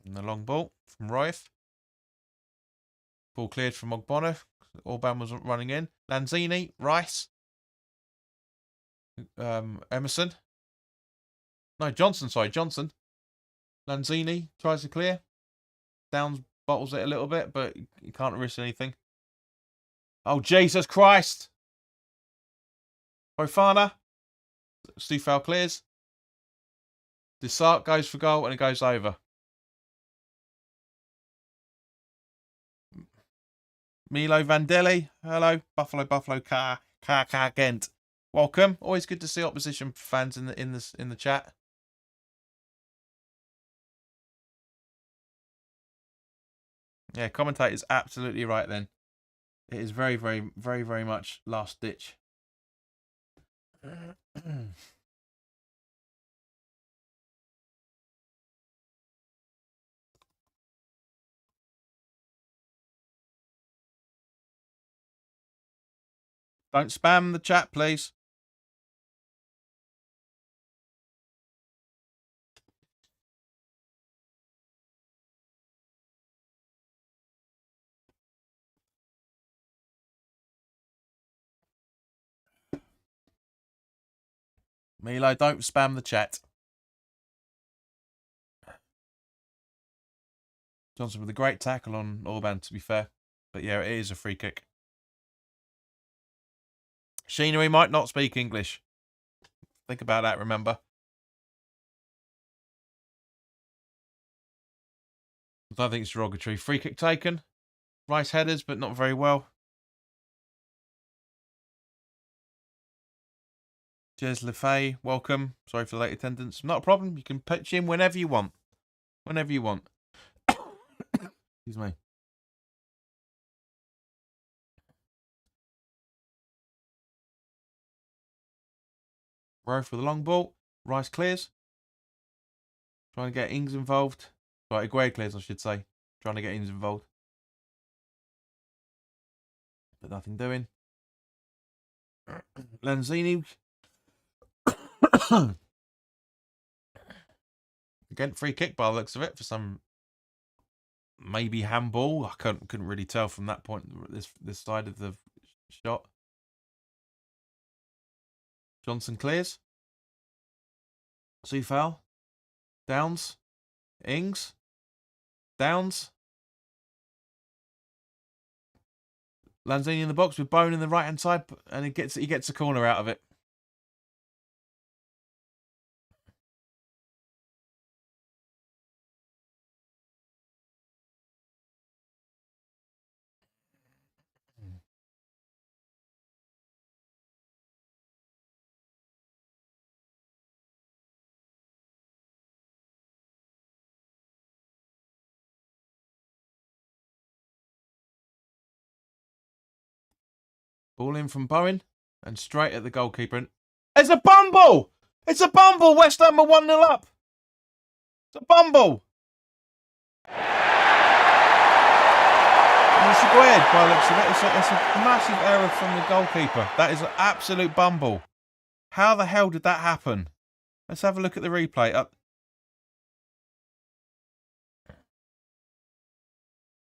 And the long ball from Royf. Ball cleared from Ogbono. Orban was running in. Lanzini, Rice. Emerson. No, Johnson, sorry, Johnson. Lanzini tries to clear. Downs bottles it a little bit, but you can't risk anything. Oh, Jesus Christ. Fofana. Stufal clears. Desart goes for goal and it goes over. Milo Vandelli. Hello. Buffalo KAA Gent. Welcome. Always good to see opposition fans in the chat. Yeah, commentator's absolutely right then. It is very, very, very, very much last ditch. Don't spam the chat, please. Milo, don't spam the chat. Johnson with a great tackle on Orban, to be fair. But yeah, it is a free kick. Sheena, we might not speak English. Think about that, remember. I don't think it's derogatory. Free kick taken. Rice headers, but not very well. Cheers, LeFay. Welcome. Sorry for the late attendance. Not a problem. You can pitch in whenever you want. Whenever you want. Excuse me. Rowe for the long ball. Rice clears. Trying to get Ings involved. Right, Aguirre clears, I should say. Trying to get Ings involved. But nothing doing. Lanzini. Again, free kick by the looks of it for some maybe handball. I couldn't really tell from that point. This side of the shot. Johnson clears. Seafowl. Downs. Ings. Downs. Lanzini in the box with Bone in the right hand side, and he gets a corner out of it. Ball in from Bowen and straight at the goalkeeper. It's a bumble! It's a bumble! West Ham are 1-0 up. It's a bumble! And it's squared by the looks of it. It's a massive error from the goalkeeper. That is an absolute bumble. How the hell did that happen? Let's have a look at the replay.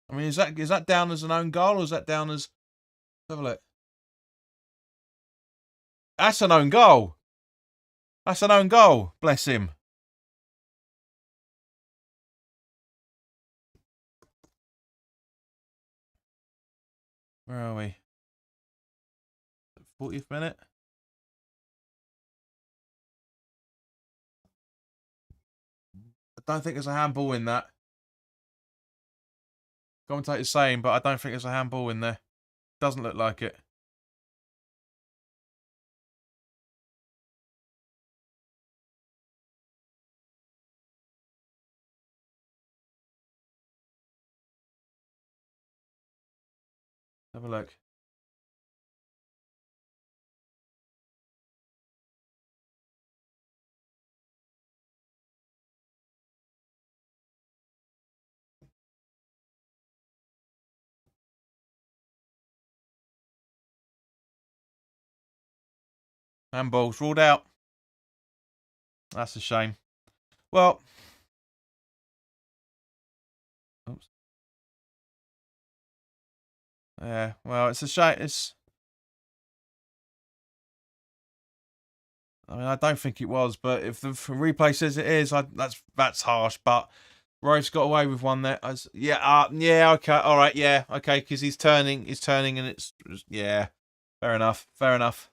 I mean, is that down as an own goal or is that down as... Let's have a look. That's an own goal. That's an own goal. Bless him. Where are we? 40th minute. I don't think there's a handball in that. Commentator's saying, but I don't think there's a handball in there. Doesn't look like it. Have a look. Handball's ruled out. That's a shame. Well, oops. Yeah. Well, it's a shame. I mean, I don't think it was, but if the replay says it is, that's harsh. But Rowe's got away with one there. Yeah, okay, all right, yeah, okay, because he's turning, and yeah, fair enough, fair enough.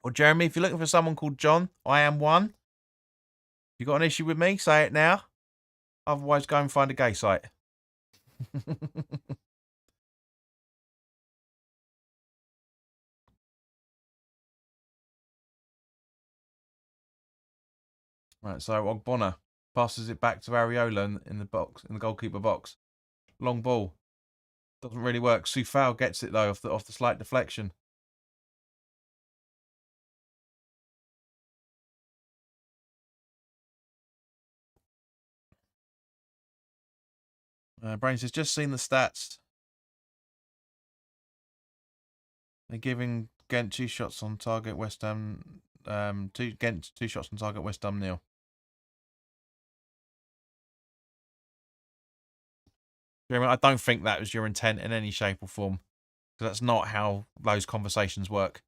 Well, Jeremy, if you're looking for someone called John, I am one. If you got an issue with me, say it now. Otherwise, go and find a gay site. Right, so Ogbonna passes it back to Areola in the box, in the goalkeeper box. Long ball. Doesn't really work. Soufal gets it though off the slight deflection. Brains has just seen the stats. They're giving Gent 2 shots on target. West Ham. Gent 2 shots on target. West Ham 0. I don't think that was your intent in any shape or form, because that's not how those conversations work.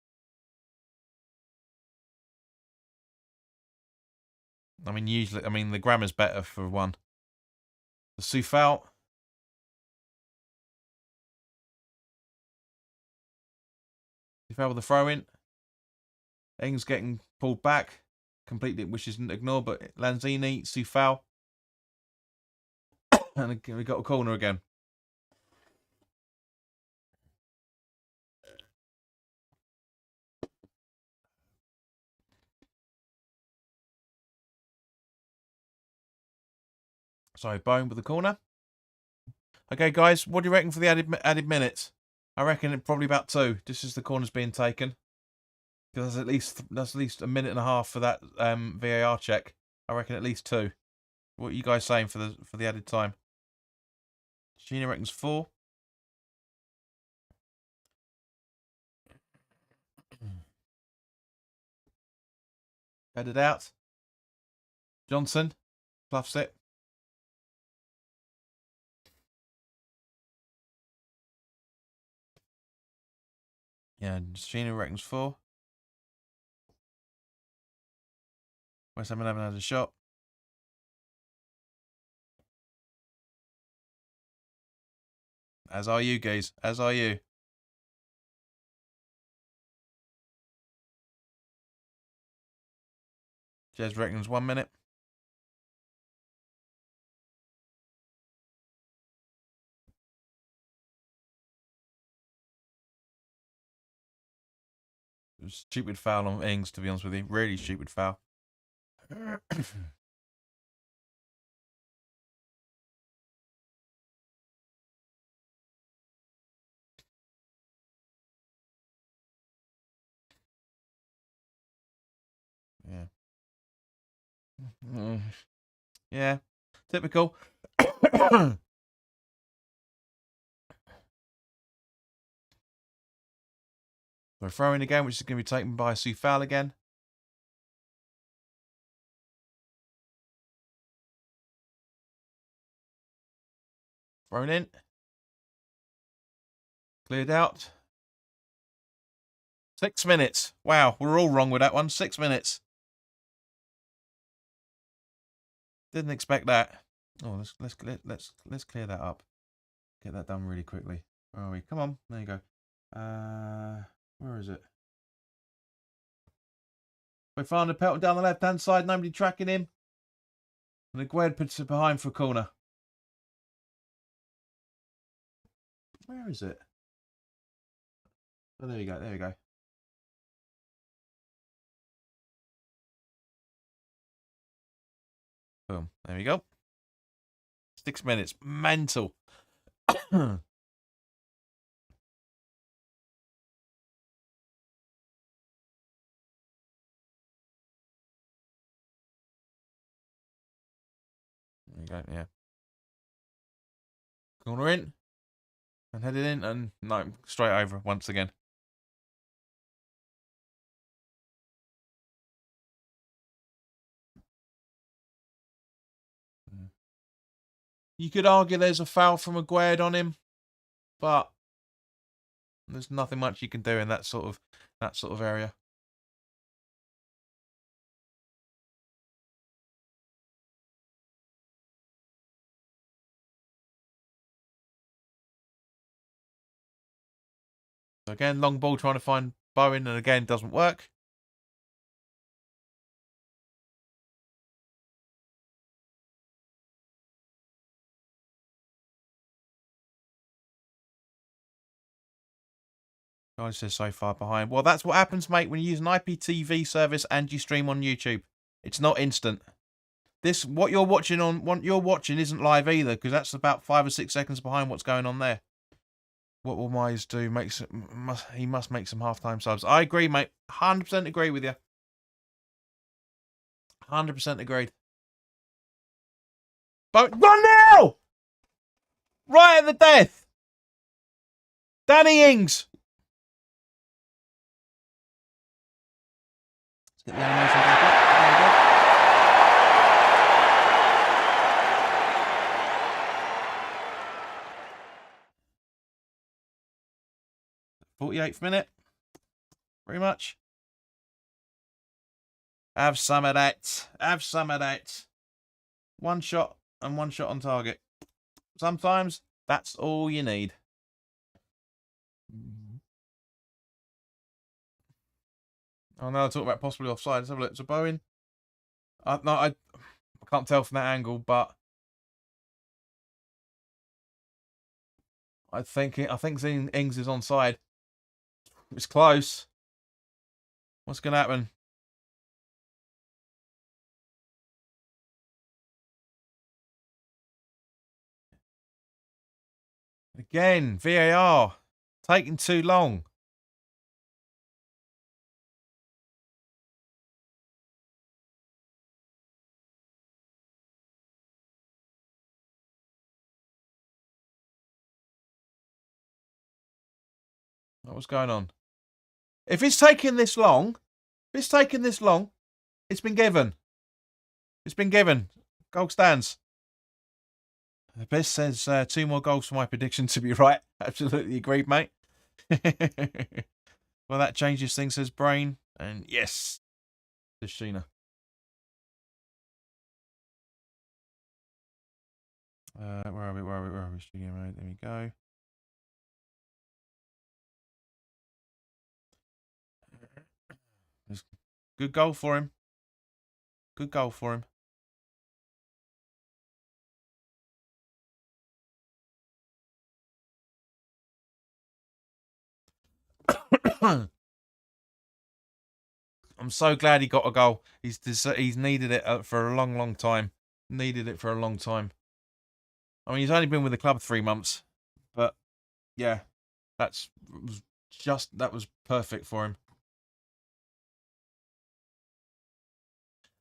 I mean, usually, the grammar's better for one. The Soufal. Soufal with the throw in. Ings getting pulled back. Completely, which isn't ignored, but Lanzini, Soufal. And again, we got a corner again. So, Bone with the corner. Okay, guys, what do you reckon for the added minutes? I reckon probably about 2. Just as the corner's being taken. Because that's at least a minute and a half for that VAR check. I reckon at least 2. What are you guys saying for the added time? Sheena reckons 4. Headed out. Johnson fluffs it. Yeah, Sheena reckons 4. West Ham haven't had a shot. As are you, guys. As are you. Jez reckons 1 minute. Stupid foul on Ings, to be honest with you. Really stupid foul. Yeah. Yeah. Typical. We're throwing again, which is going to be taken by Soufal again. Thrown in. Cleared out. 6 minutes. Wow, we're all wrong with that one. 6 minutes. Didn't expect that. Oh, let's clear that up. Get that done really quickly. Where are we? Come on. There you go. Where is it? We found the Pelton down the left-hand side. Nobody tracking him. And Aguerd puts it behind for a corner. Where is it? Oh, there you go. There you go. Boom. There we go. 6 minutes. Mental. There you go. Yeah. Corner in. And headed in. And no, straight over once again. You could argue there's a foul from Aguerd on him, but there's nothing much you can do in that sort of area. So again, long ball trying to find Bowen, and again doesn't work. Guys says so far behind. Well, that's what happens, mate, when you use an IPTV service and you stream on YouTube. It's not instant. What you're watching isn't live either, because that's about 5 or 6 seconds behind what's going on there. What will Mize do? He must make some halftime subs. I agree, mate. 100% agree with you. 100% agreed. But 1-0! Right at the death. Danny Ings. Let's get the animation back up. There we go. 48th minute. Pretty much. Have some of that. Have some of that. One shot and one shot on target. Sometimes that's all you need. Oh, now I'll talk about possibly offside. Let's have a look. So Bowen. No, I can't tell from that angle, but I think Ings is onside. It's close. What's going to happen? Again, VAR. Taking too long. What's going on? If it's taking this long, it's been given. It's been given. Goal stands. Biz says 2 more goals for my prediction to be right. Absolutely agreed, mate. Well, that changes things, says Brain. And yes, says Sheena. Where are we? Studio mode. There we go. Good goal for him. Good goal for him. I'm so glad he got a goal. He's needed it for a long, long time. Needed it for a long time. I mean, he's only been with the club 3 months, but yeah, that was perfect for him.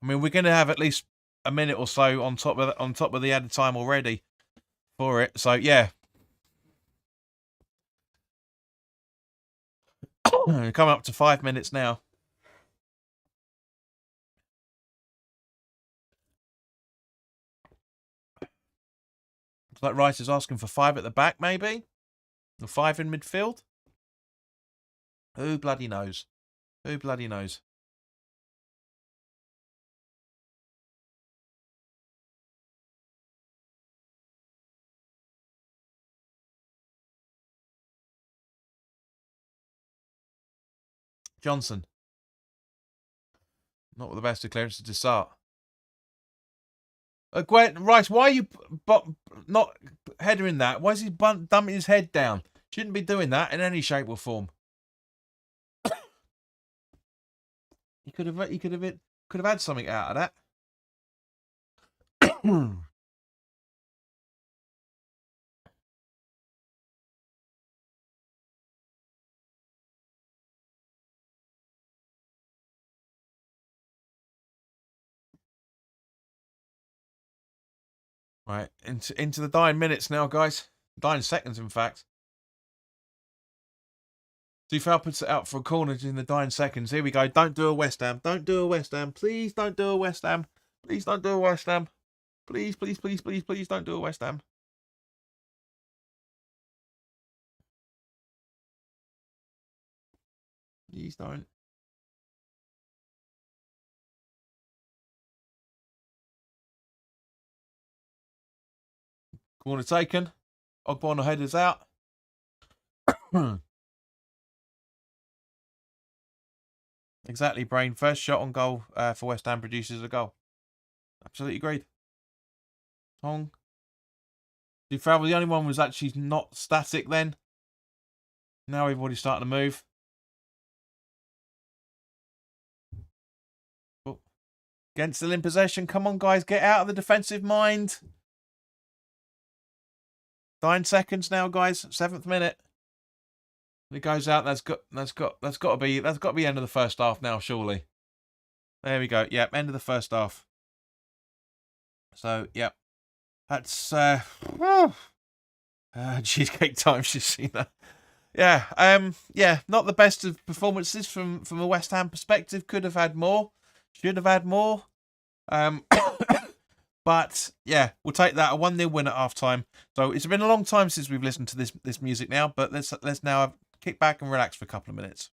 I mean, we're going to have at least a minute or so on top of the added time already for it. So yeah, coming up to 5 minutes now. Looks like Rice is asking for 5 at the back, maybe, or 5 in midfield. Who bloody knows? Who bloody knows? Johnson. Not with the best of clearances to start. Gwen, Rice, why are you not headering that? Why is he dumping his head down? Shouldn't be doing that in any shape or form. He could have had something out of that. Right, into the dying minutes now, guys. Dying seconds, in fact. Dufal puts it out for a corner in the dying seconds. Here we go. Don't do a West Ham. Don't do a West Ham. Please don't do a West Ham. Please don't do a West Ham. Please, please, please, please, please don't do a West Ham. Please don't. Corner taken. Ogbonna headers out. Exactly, Brain. First shot on goal for West Ham produces a goal. Absolutely agreed. Tong. Dufal, the only one was actually not static then. Now everybody's starting to move. Oh. Gent still in possession. Come on, guys. Get out of the defensive mind. 9 seconds now, guys. 7th minute. It goes out. That's got to be the end of the first half now, surely. There we go. Yep, end of the first half. So, yep. That's cheesecake time. She's seen that. Yeah, yeah, not the best of performances from a West Ham perspective. Could have had more. Should have had more. But yeah, we'll take that. A 1-0 win at half time. So it's been a long time since we've listened to this music now, but let's now kick back and relax for a couple of minutes.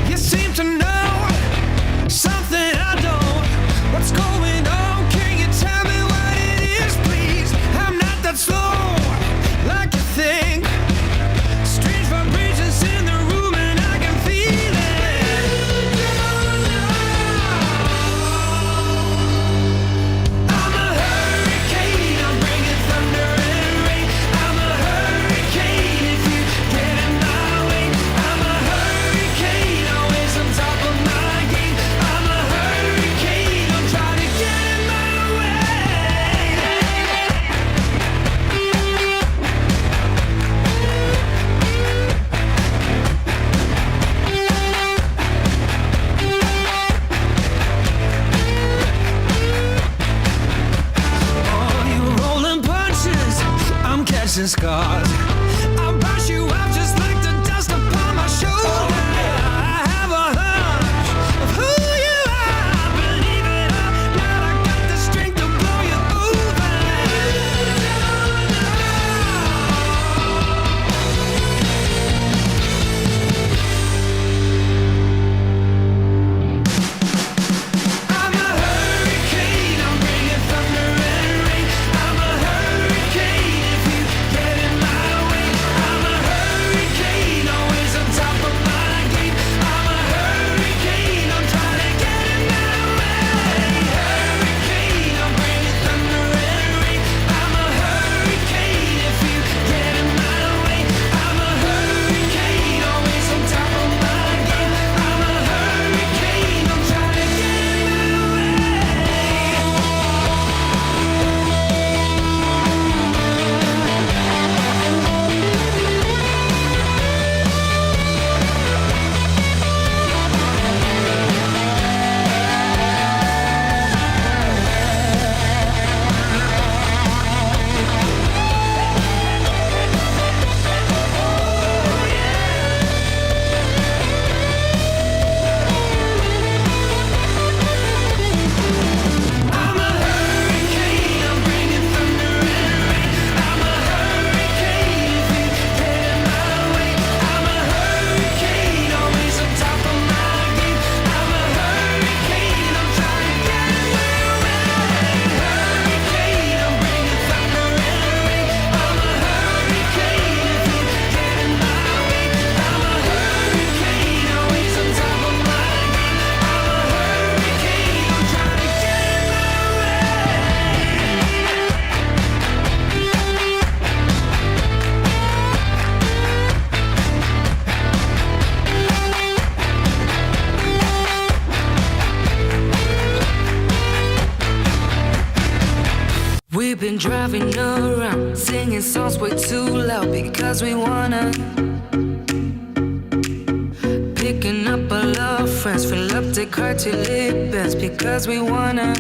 You seem to know something I don't. What's going on? Can you tell me what it is, please? I'm not that slow like you think. Strange vibrations in the room and I can feel it. I'm a hurricane, I'm bringing thunder and rain. I'm a hurricane if you get in my way. I'm a hurricane, always on top of my game. I'm a hurricane, I'm trying to get in my way. Oh, you rolling punches, I'm catching scars. I'll brush you off just like the dust upon my shoulder. I have a hunch of who you are. Believe it or not, I got the strength to blow you over. I'm a hurricane, I'm bringing thunder and rain. I'm a hurricane if you get in my way. moving around, singing songs way too loud because we wanna. Picking up all our friends, fill up the car till it bends because we wanna.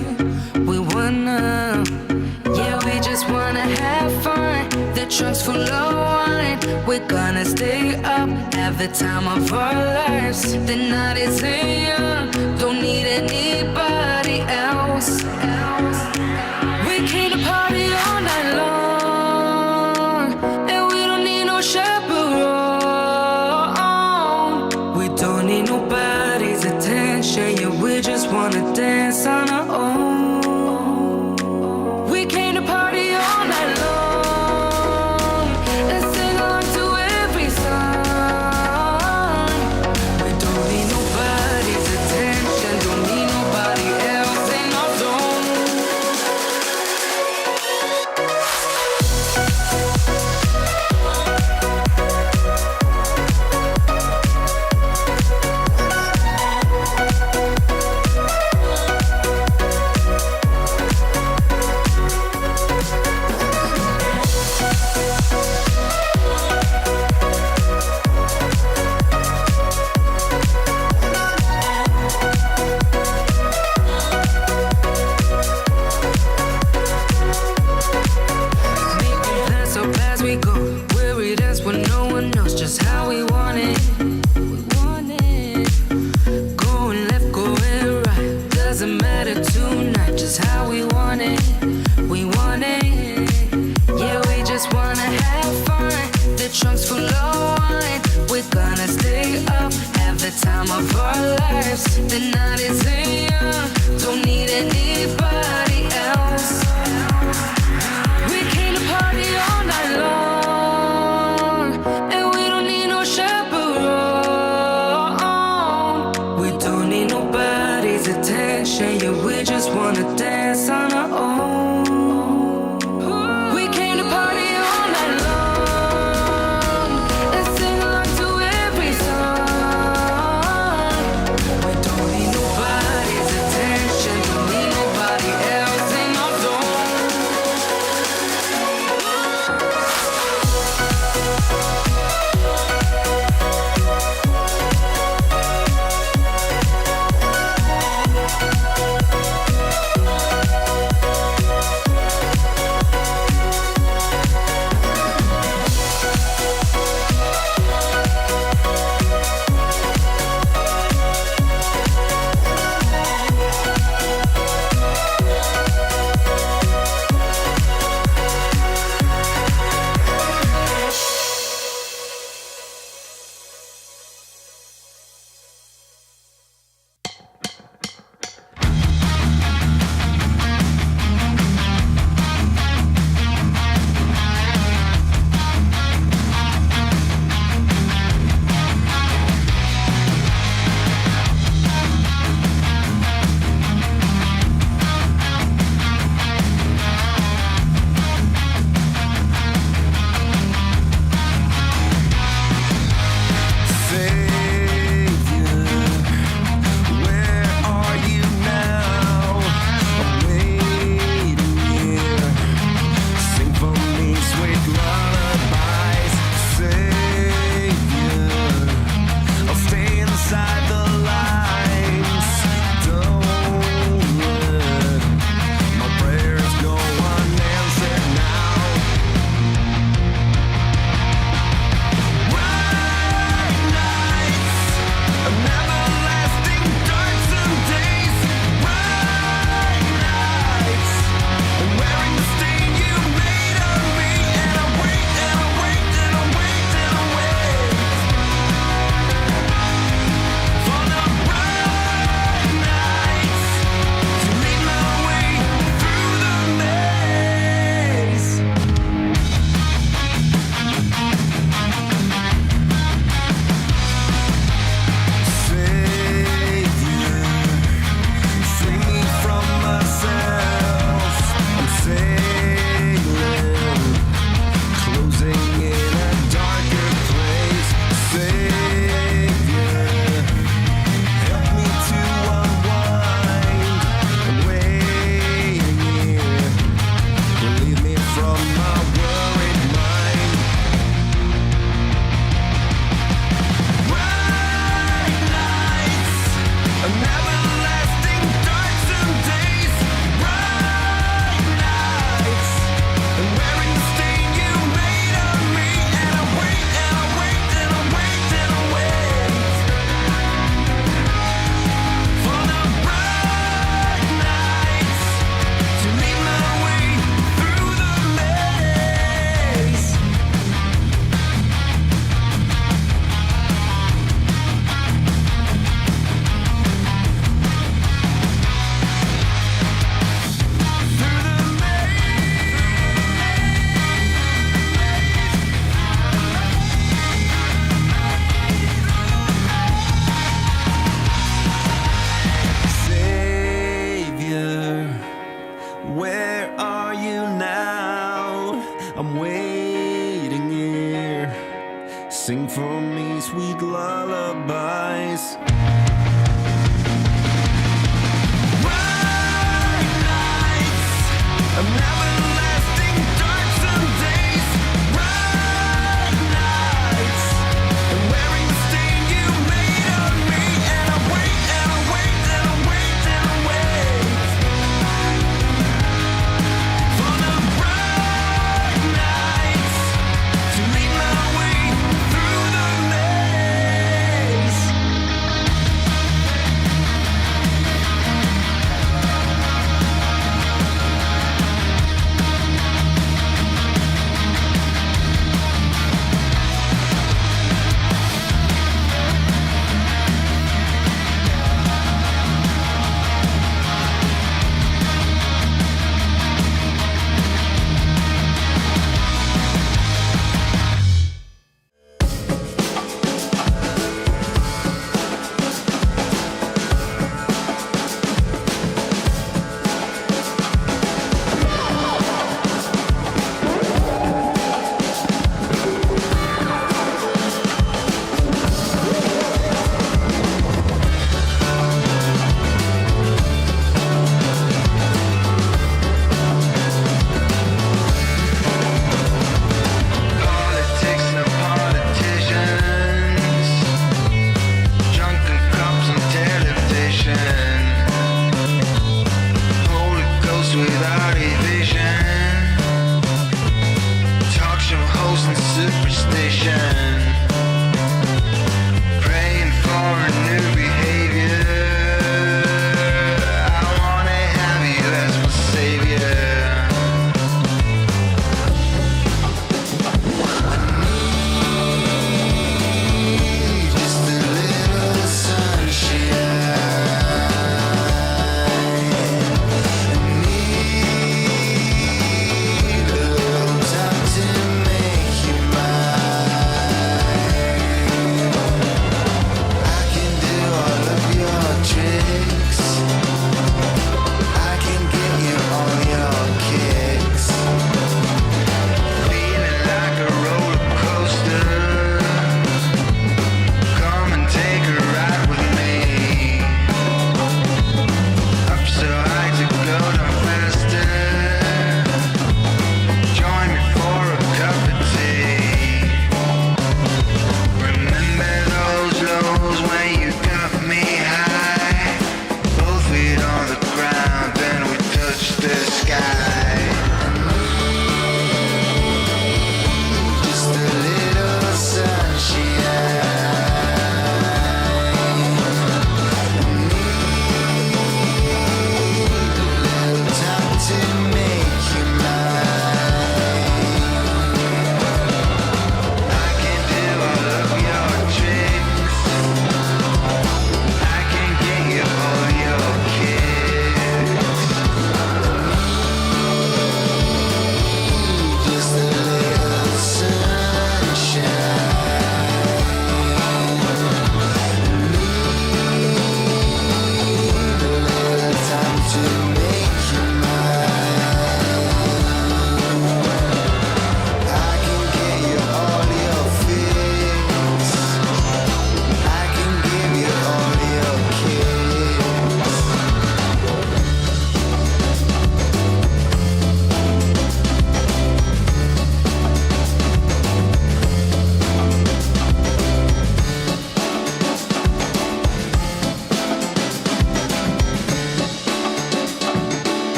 Yeah, we just wanna have fun. The trunk's full of wine. We're gonna stay up, have the time of our lives. The night is young, don't need anybody else. We came to party all night long, and we don't need no chaperone. We don't need nobody's attention, yeah, we just wanna dance on our own. We came to party all night long and sing along to every song. We don't need nobody's attention, don't need nobody else in our zone. Making plans so fast we go, worried as when no one knows just how we want it. Going left, going right, doesn't matter tonight, just how we want it. We want it. Yeah, we just wanna have fun. The trunk's full of wine. We're gonna stay up, have the time of our lives. The night is young, don't need anybody else. We came to party all night long, and we don't need no chaperone. We don't need nobody's attention, yeah, we just wanna dance on our own. We came to party all night long and sing along to every song. We don't need nobody's attention, don't need nobody else. I'm waiting here. Sing for me sweet lullabies. Bright nights, everlasting darksome days. Bright nights, I'm wearing the stain you made on me, and I wait and I wait and I wait and I wait for the bright nights to lead my way through the maze.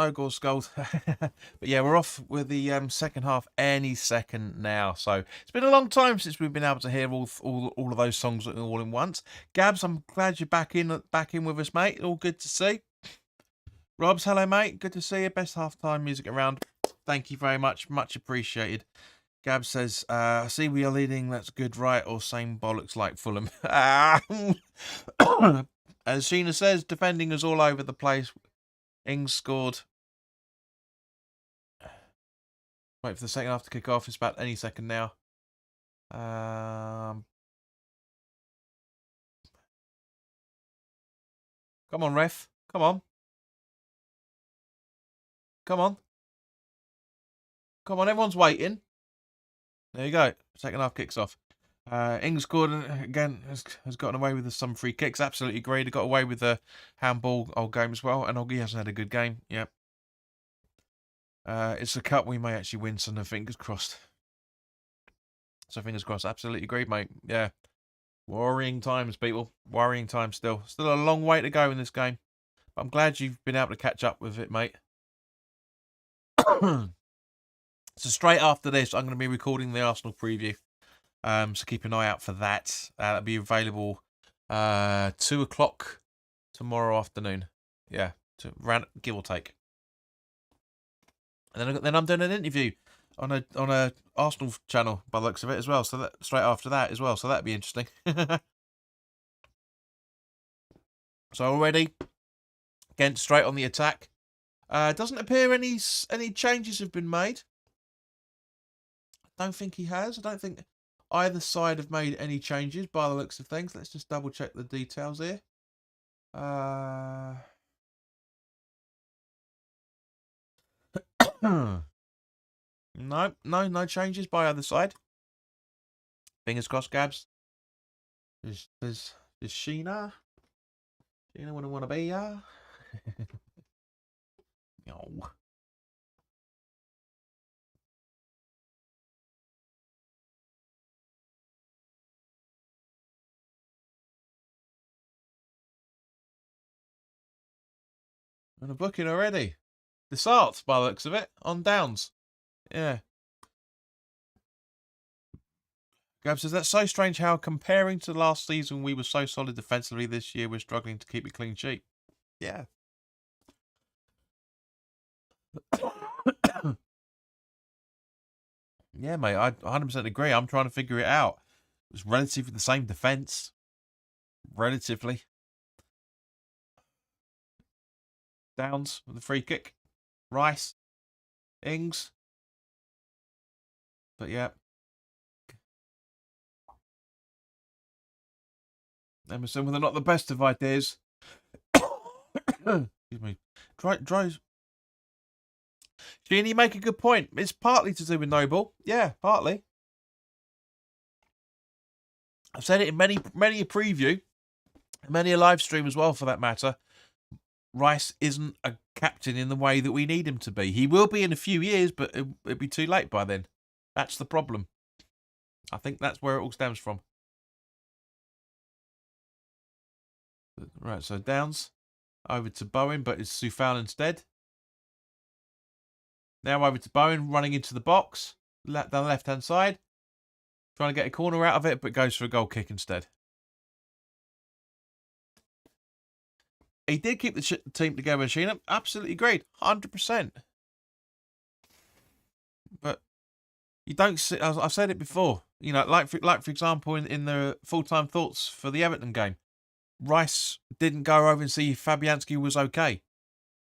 no goals gold. But yeah, we're off with the second half any second now. So it's been a long time since we've been able to hear all of those songs all in once. Gabs, I'm glad you're back in with us, mate. All good to see. Robs, hello, mate. Good to see you. Best halftime music around. Thank you very much. Much appreciated. Gab says, I see we are leading. That's good, right? Or same bollocks like Fulham. As Sheena says, defending is all over the place. Ings scored. Wait for the second half to kick off. It's about any second now. Come on, ref. Come on. Come on. Come on, everyone's waiting. There you go. Second half kicks off. Ings scored again, has gotten away with some free kicks. Absolutely great. He got away with the handball old game as well. And Oggy hasn't had a good game. Yep. It's a cup we may actually win, so no fingers crossed. So fingers crossed. Absolutely great, mate. Yeah. Worrying times, people. Worrying times still. Still a long way to go in this game. But I'm glad you've been able to catch up with it, mate. So straight after this, I'm going to be recording the Arsenal preview. So keep an eye out for that. That'll be available 2 o'clock tomorrow afternoon. Yeah, give or take. And then I'm doing an interview on a Arsenal channel by the looks of it as well. So that straight after that as well. So that'd be interesting. So already, again, straight on the attack. Doesn't appear any changes have been made. I don't think he has. I don't think either side have made any changes by the looks of things. Let's just double check the details here. No changes by either side. Fingers crossed, Gabs. There's Sheena. Sheena wouldn't want to be ya. No. And a booking already. The Sarts, by the looks of it, on Downs. Yeah. Gab says, that's so strange how comparing to last season we were so solid defensively, this year we're struggling to keep a clean sheet. Yeah. Yeah, mate, I 100% agree. I'm trying to figure it out. It was relatively the same defence. Relatively. Downs with the free kick. Rice. Ings. But yeah. Emerson with not the best of ideas. Excuse me. Dries. Gene, you make a good point. It's partly to do with Noble. Yeah, partly. I've said it in many a preview, many a live stream as well, for that matter. Rice isn't a captain in the way that we need him to be. He will be in a few years, but it'll be too late by then. That's the problem. I think that's where it all stems from. Right, so Downs over to Bowen, but it's Soufal instead. Now over to Bowen, running into the box, down the left-hand side. Trying to get a corner out of it, but goes for a goal kick instead. He did keep the team together, Sheena. Absolutely great. 100%. But you don't see, I've said it before, you know, like for example, in the full-time thoughts for the Everton game, Rice didn't go over and see if Fabianski was okay.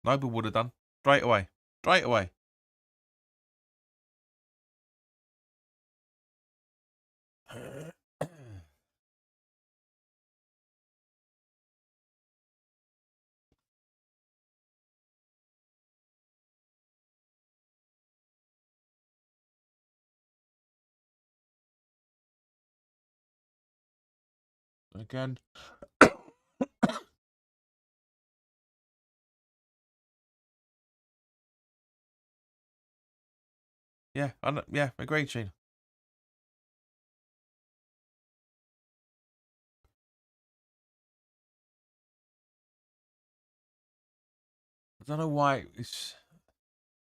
Noble would have done. Straight away. Straight away. Again. Yeah, agreed, Sheen. don't know why. It's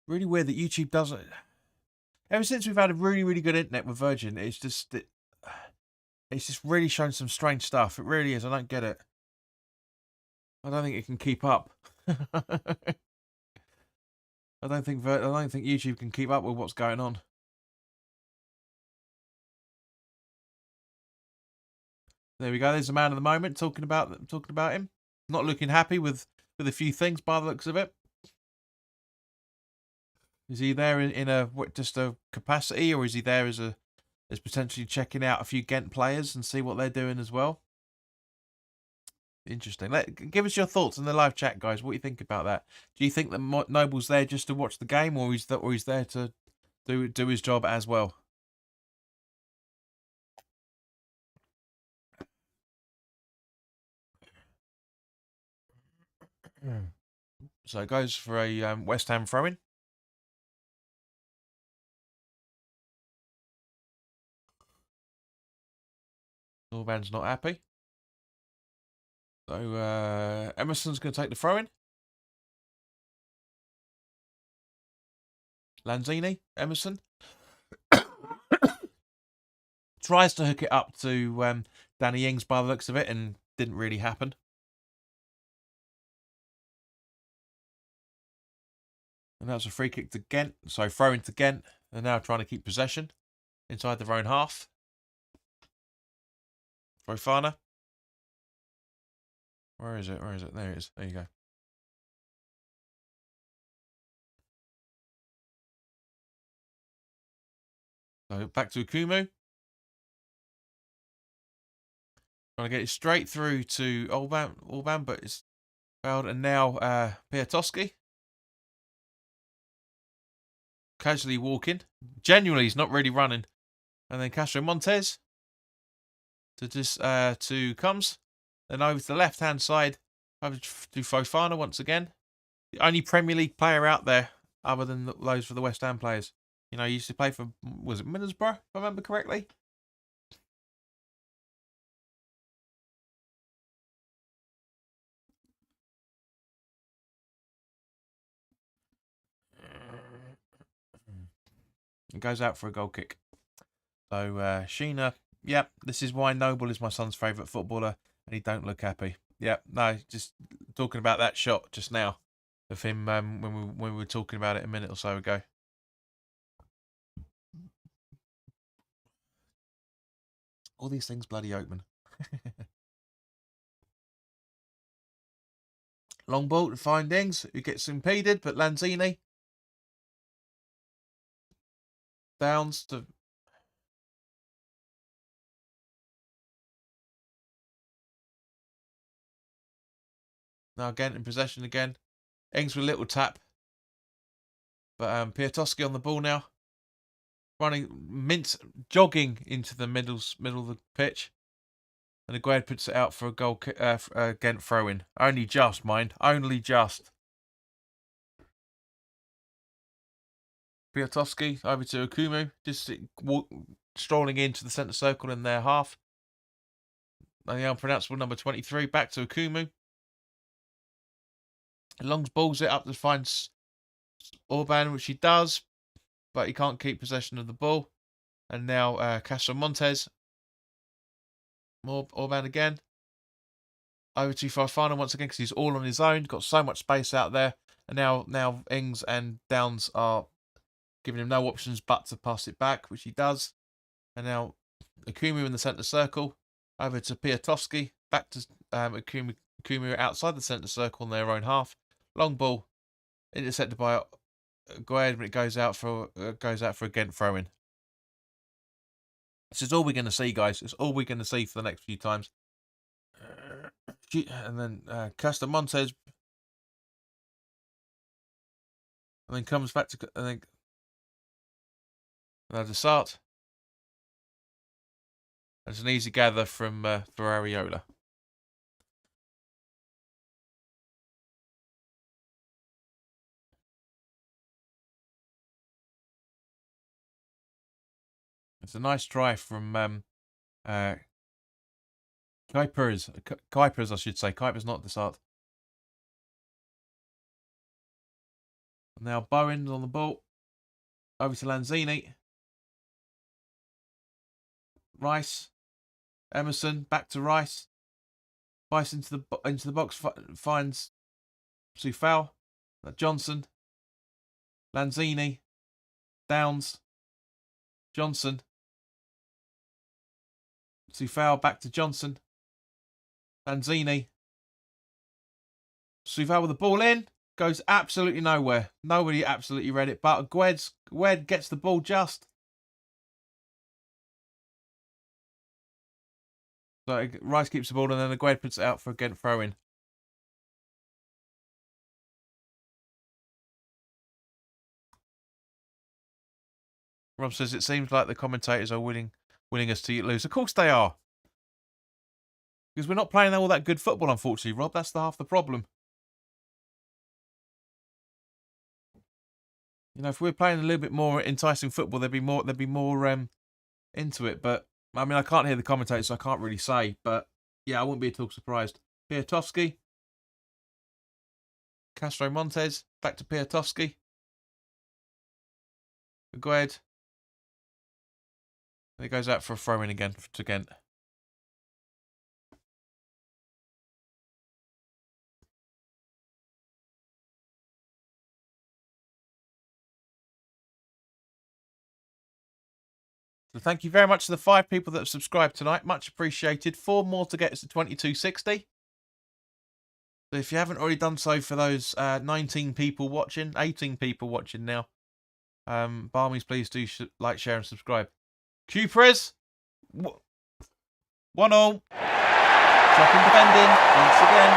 really weird that YouTube doesn't. Ever since we've had a really, really good internet with Virgin, it's just really shown some strange stuff. It really is. I don't get it. I don't think it can keep up. I don't think YouTube can keep up with what's going on. There we go. There's the man of the moment talking about him. Not looking happy with a few things by the looks of it. Is he there in just a capacity, or is he there as potentially checking out a few Gent players and see what they're doing as well? Interesting. Give us your thoughts in the live chat, guys. What do you think about that? Do you think that Noble's there just to watch the game, or he's there to do his job as well? So it goes for a West Ham throw-in. Orban's not happy. So Emerson's going to take the throw-in. Lanzini, Emerson. Tries to hook it up to Danny Ings by the looks of it, and didn't really happen. And that was a free kick to Gent. So throw-in to Gent. They're now trying to keep possession inside their own half. Fofana. Where is it? Where is it? There it is. There you go. So back to Akumu. Trying to get it straight through to Orban, but it's failed. And now Piatoski. Casually walking. Genuinely, he's not really running. And then Castro Montes. To comes. Then over to the left-hand side. Over to Fofana once again. The only Premier League player out there other than those for the West Ham players. You know, he used to play for, was it Middlesbrough, if I remember correctly? It goes out for a goal kick. So, Sheena, yep, this is why Noble is my son's favourite footballer, and he don't look happy. Yep, no, just talking about that shot just now of him when we were talking about it a minute or so ago. All these things bloody open. Long ball to find Ings, who gets impeded, but Lanzini. Downs to... Now again in possession again. Ings with a little tap. But Piatoski on the ball now. Jogging into the middle of the pitch. And Aguerd puts it out for a goal Gent throw-in. Only just, mind. Only just. Piatoski over to Akumu. Just strolling into the centre circle in their half. And the unpronounceable number 23. Back to Akumu. Longs balls it up to find Orban, which he does. But he can't keep possession of the ball. And now Castro Montes. More Orban again. Over to Fofana once again because he's all on his own. Got so much space out there. And now Ings and Downs are giving him no options but to pass it back, which he does. And now Akumu in the centre circle. Over to Piatoski. Back to Akumu outside the centre circle in their own half. Long ball. Intercepted by Aguerd, but it goes out for a Gent throw-in. This is all we're going to see, guys. It's all we're going to see for the next few times. And then Castro Montes. And then comes back to... I think... Desart. It's an easy gather from Ferrariola. It's a nice try from Kuipers, I should say. Kuipers, not Desart. Now Bowen's on the ball. Over to Lanzini. Rice. Emerson. Back to Rice. Rice into the box. Finds Sufal. Johnson. Lanzini. Downs. Johnson. Sufal back to Johnson. Lanzini. Sufal with the ball in. Goes absolutely nowhere. Nobody absolutely read it. But Gwed gets the ball just. So Rice keeps the ball and then Gwed puts it out for a throw in. Rob says it seems like the commentators are willing us to lose. Of course they are. Because we're not playing all that good football, unfortunately, Rob. That's half the problem. You know, if we were playing a little bit more enticing football, there'd be more into it. But I mean, I can't hear the commentators, so I can't really say. But yeah, I wouldn't be at all surprised. Piatovsky, Castro Montes, back to Piatovsky. Agued. And it goes out for a throw in again to Gent. So thank you very much to the 5 people that have subscribed tonight. Much appreciated. 4 more to get us to 2260. So if you haven't already done so for those 19 people watching, 18 people watching now, Barmies, please do like, share and subscribe. Cuprez. 1-0. Shocking defending once again.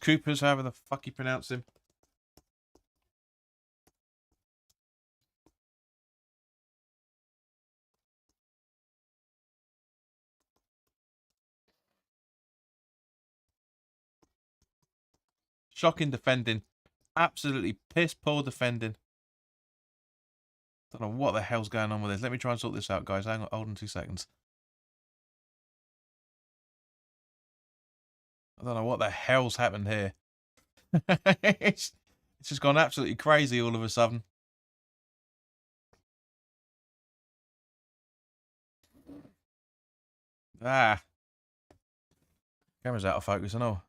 Coopers, however the fuck you pronounce him. Shocking defending. Absolutely piss poor defending. Don't know what the hell's going on with this. Let me try and sort this out, guys. Hang on, hold on 2 seconds. I don't know what the hell's happened here. It's just gone absolutely crazy all of a sudden. Ah. Camera's out of focus, I know.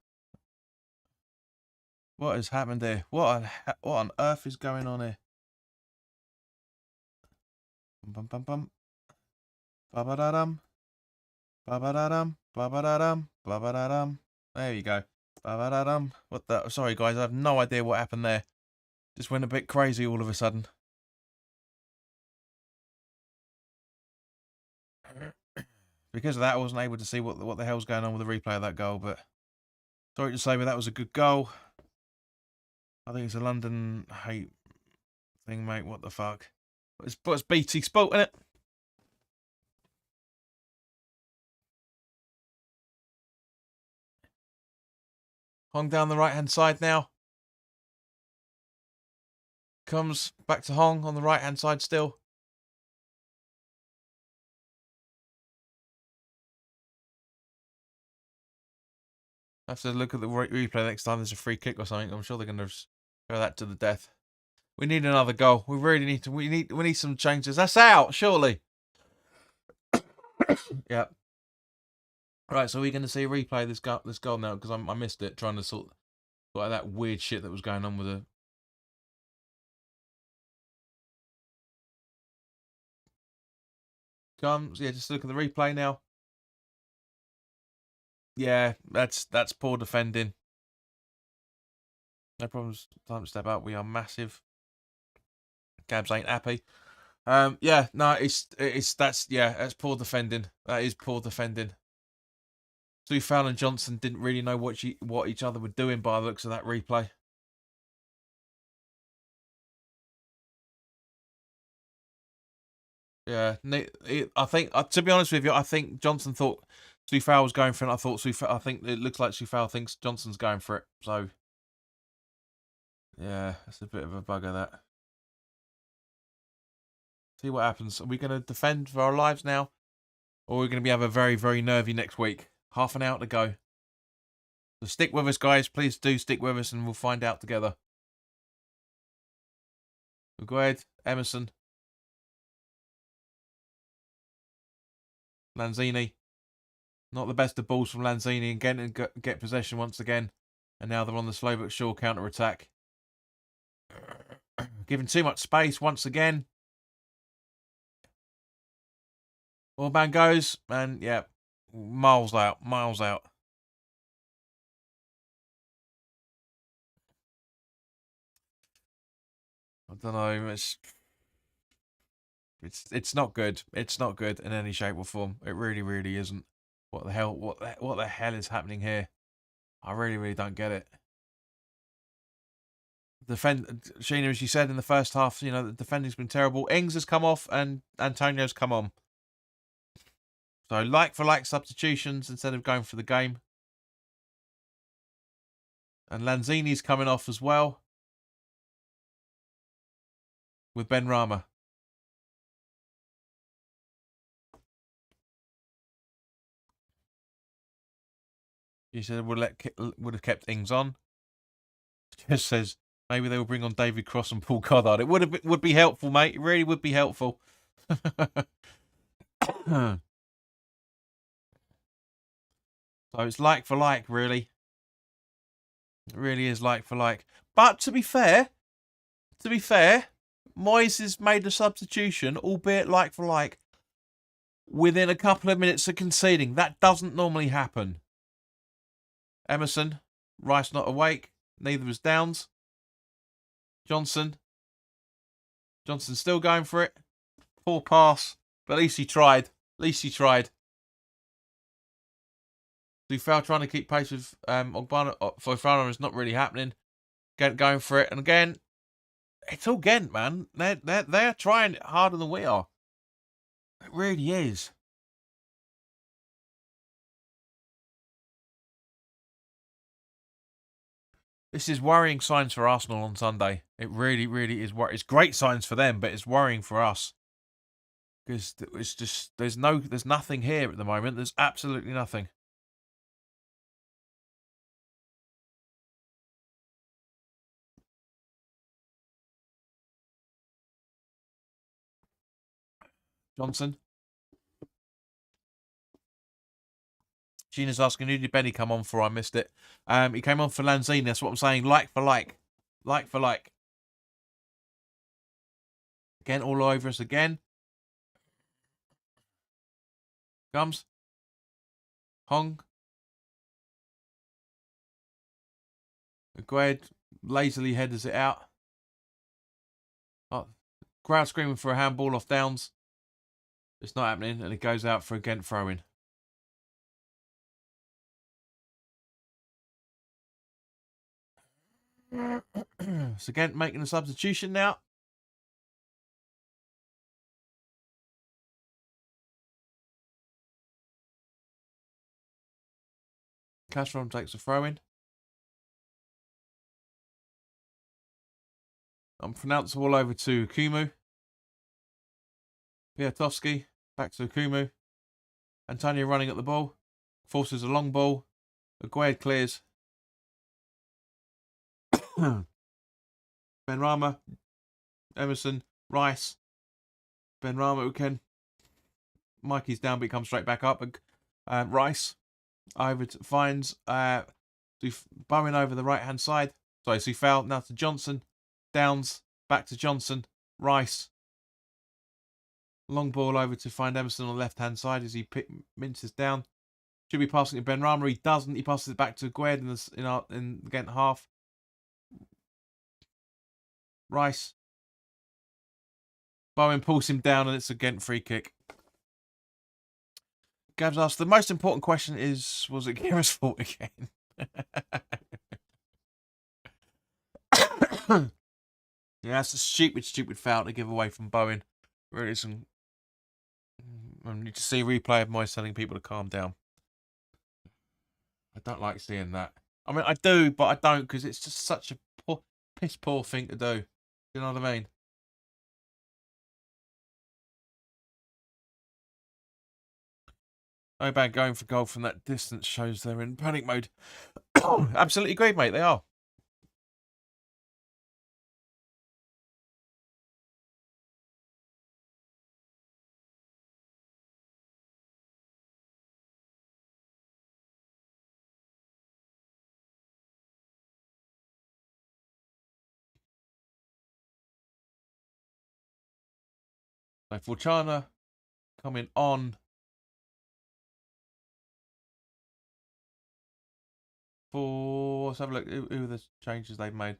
What has happened here? What on earth is going on here? Bum bum bum. Ba-ba-da-dum. Ba-ba-da-dum. Ba-ba-da-dum. Ba-ba-da-dum. There you go. Ba-ba-da-dum. What the? Sorry, guys. I have no idea what happened there. Just went a bit crazy all of a sudden. Because of that, I wasn't able to see what the hell's going on with the replay of that goal. But sorry to say, but that was a good goal. I think it's a London hate thing, mate. What the fuck? It's BT Sport, isn't it? Hong down the right-hand side now. Comes back to Hong on the right-hand side still. I have to look at the replay next time there's a free kick or something. I'm sure they're going to go that to the death. We need another goal. We really need to. We need some changes. That's out, surely. Yeah. Right. So we're going to see a replay of this goal now because I missed it trying to sort out that weird shit that was going on with the. Comes. Yeah. Just look at the replay now. Yeah. That's poor defending. No problems. Time to step up. We are massive. Gabs ain't happy. Yeah, no, that's poor defending. That is poor defending. Sufal and Johnson didn't really know what each other were doing by the looks of that replay. Yeah, I think to be honest with you, I think Johnson thought Sufal was going for it. I think it looks like Sufal thinks Johnson's going for it. So yeah, that's a bit of a bugger that. See what happens. Are we going to defend for our lives now? Or are we going to have a very, very nervy next week? Half an hour to go. So stick with us, guys. Please do stick with us, and we'll find out together. Go ahead, Emerson. Lanzini. Not the best of balls from Lanzini, and get possession once again. And now they're on the slow but sure counter-attack. Giving too much space once again. Orban goes, and yeah, miles out. I don't know. It's not good. It's not good in any shape or form. It really isn't. What the hell? What the hell is happening here? I really don't get it. Sheena, as you said in the first half, you know, the defending's been terrible. Ings has come off and Antonio's come on. So like for like substitutions instead of going for the game. And Lanzini's coming off as well. With Ben Rama. He said would have kept Ings on. Just says maybe they will bring on David Cross and Paul Goddard. It would be helpful, mate. It really would be helpful. So it's like for like, really. It really is like for like. But to be fair, Moyes has made a substitution, albeit like for like, within a couple of minutes of conceding. That doesn't normally happen. Emerson, Rice not awake. Neither was Downs. Johnson still going for it. Poor pass, but at least he tried. Dufal trying to keep pace with Ogbonna. Fofana is not really happening. Gent going for it, and again, it's all Gent, man. They're trying harder than we are. It really is. This is worrying signs for Arsenal on Sunday. It really is. It's great signs for them, but it's worrying for us because it's just there's nothing here at the moment. There's absolutely nothing. Johnson. Gina's asking, who did Benny come on for? I missed it. He came on for Lanzini. That's what I'm saying. Like for like. Like for like. Again, all over us again. Comes. Hong. Agued lazily headers it out. Oh, crowd screaming for a handball off Downs. It's not happening, and it goes out for a Gent throw-in. So Gent making a substitution now. Castron takes a throw-in. I'm pronouncing all over to Kumu. Piatowski back to Kumu. Antonio running at the ball. Forces a long ball. Agued clears. Benrahma. Emerson. Rice. Benrahma again. Mikey's down, but he comes straight back up. Rice. Finds Bowen over the right-hand side. Sorry, so he fouled. Now to Johnson. Downs. Back to Johnson. Rice. Long ball over to find Emerson on the left-hand side as he minces down. Should be passing to Benrahma. He doesn't. He passes it back to Agued in the Gent half. Rice. Bowen pulls him down and it's a Gent free kick. Gav's asked, the most important question is, was it Guerra's fault again? Yeah, that's a stupid foul to give away from Bowen. Really isn't. I need to see a replay of Moyes telling people to calm down. I don't like seeing that. I mean, I do, but I don't because it's just such a piss poor thing to do. You know what I mean? Oban going for goal from that distance shows they're in panic mode. Absolutely agreed, mate. They are. So Fortuna coming on for. Let's have a look. Who are the changes they've made?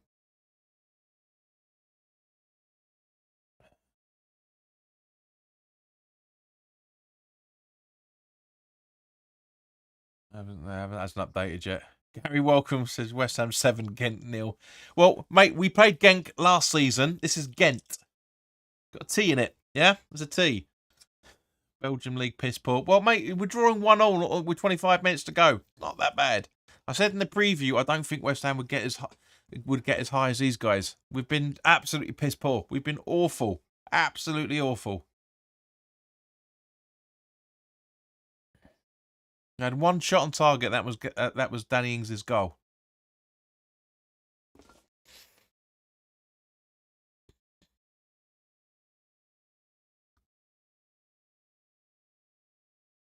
They haven't hasn't updated yet. Gary Welcome says West Ham 7, Gent 0. Well, mate, we played Genk last season. This is Ghent. Got a T in it. Yeah, there's a T. Belgium League piss poor. Well, mate, we're drawing 1-1 with 25 minutes to go. Not that bad. I said in the preview, I don't think West Ham would get as high as these guys. We've been absolutely piss poor. We've been awful. Absolutely awful. I had one shot on target. That was Danny Ings' goal.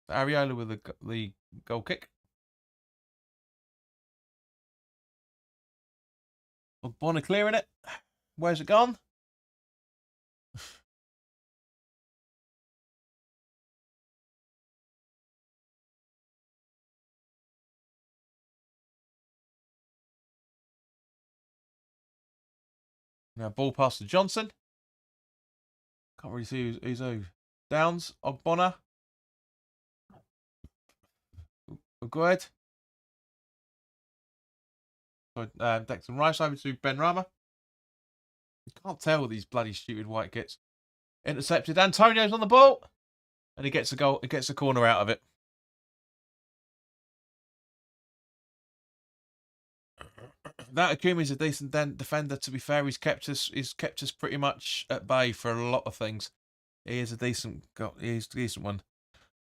Ariola with the goal kick. Bonner clearing it. Where's it gone? Now ball pass to Johnson. Can't really see who's who. Downs, Ogbonna. Good. So, Declan Rice over to Ben Rama. You can't tell these bloody stupid white kits. Intercepted. Antonio's on the ball. And he gets a goal. He gets a corner out of it. That Akumi's a decent defender. To be fair, he's kept us pretty much at bay for a lot of things. He is a decent one.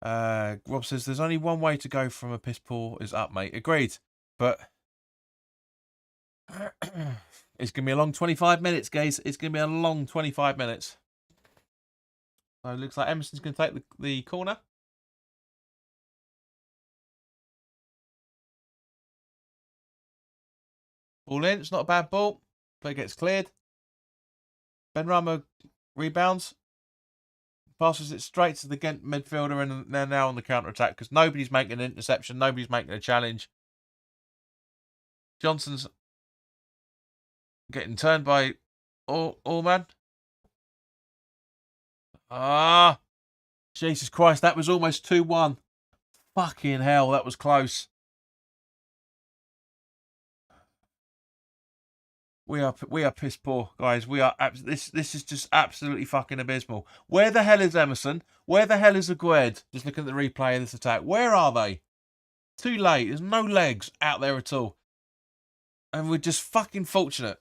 Rob says there's only one way to go from a piss poor is up, mate. Agreed, but it's gonna be a long 25 minutes, guys. It's gonna be a long 25 minutes. So it looks like Emerson's gonna take the corner. Ball in. It's not a bad ball, but it gets cleared. Ben Rama rebounds. Passes it straight to the Ghent midfielder, and they're now on the counter-attack because nobody's making an interception. Nobody's making a challenge. Johnson's getting turned by Allman. Ah, Jesus Christ, that was almost 2-1. Fucking hell, that was close. We are piss poor, guys. We are this is just absolutely fucking abysmal. Where the hell is Emerson? Where the hell is Aguerd? Just looking at the replay of this attack. Where are they? Too late. There's no legs out there at all. And we're just fucking fortunate.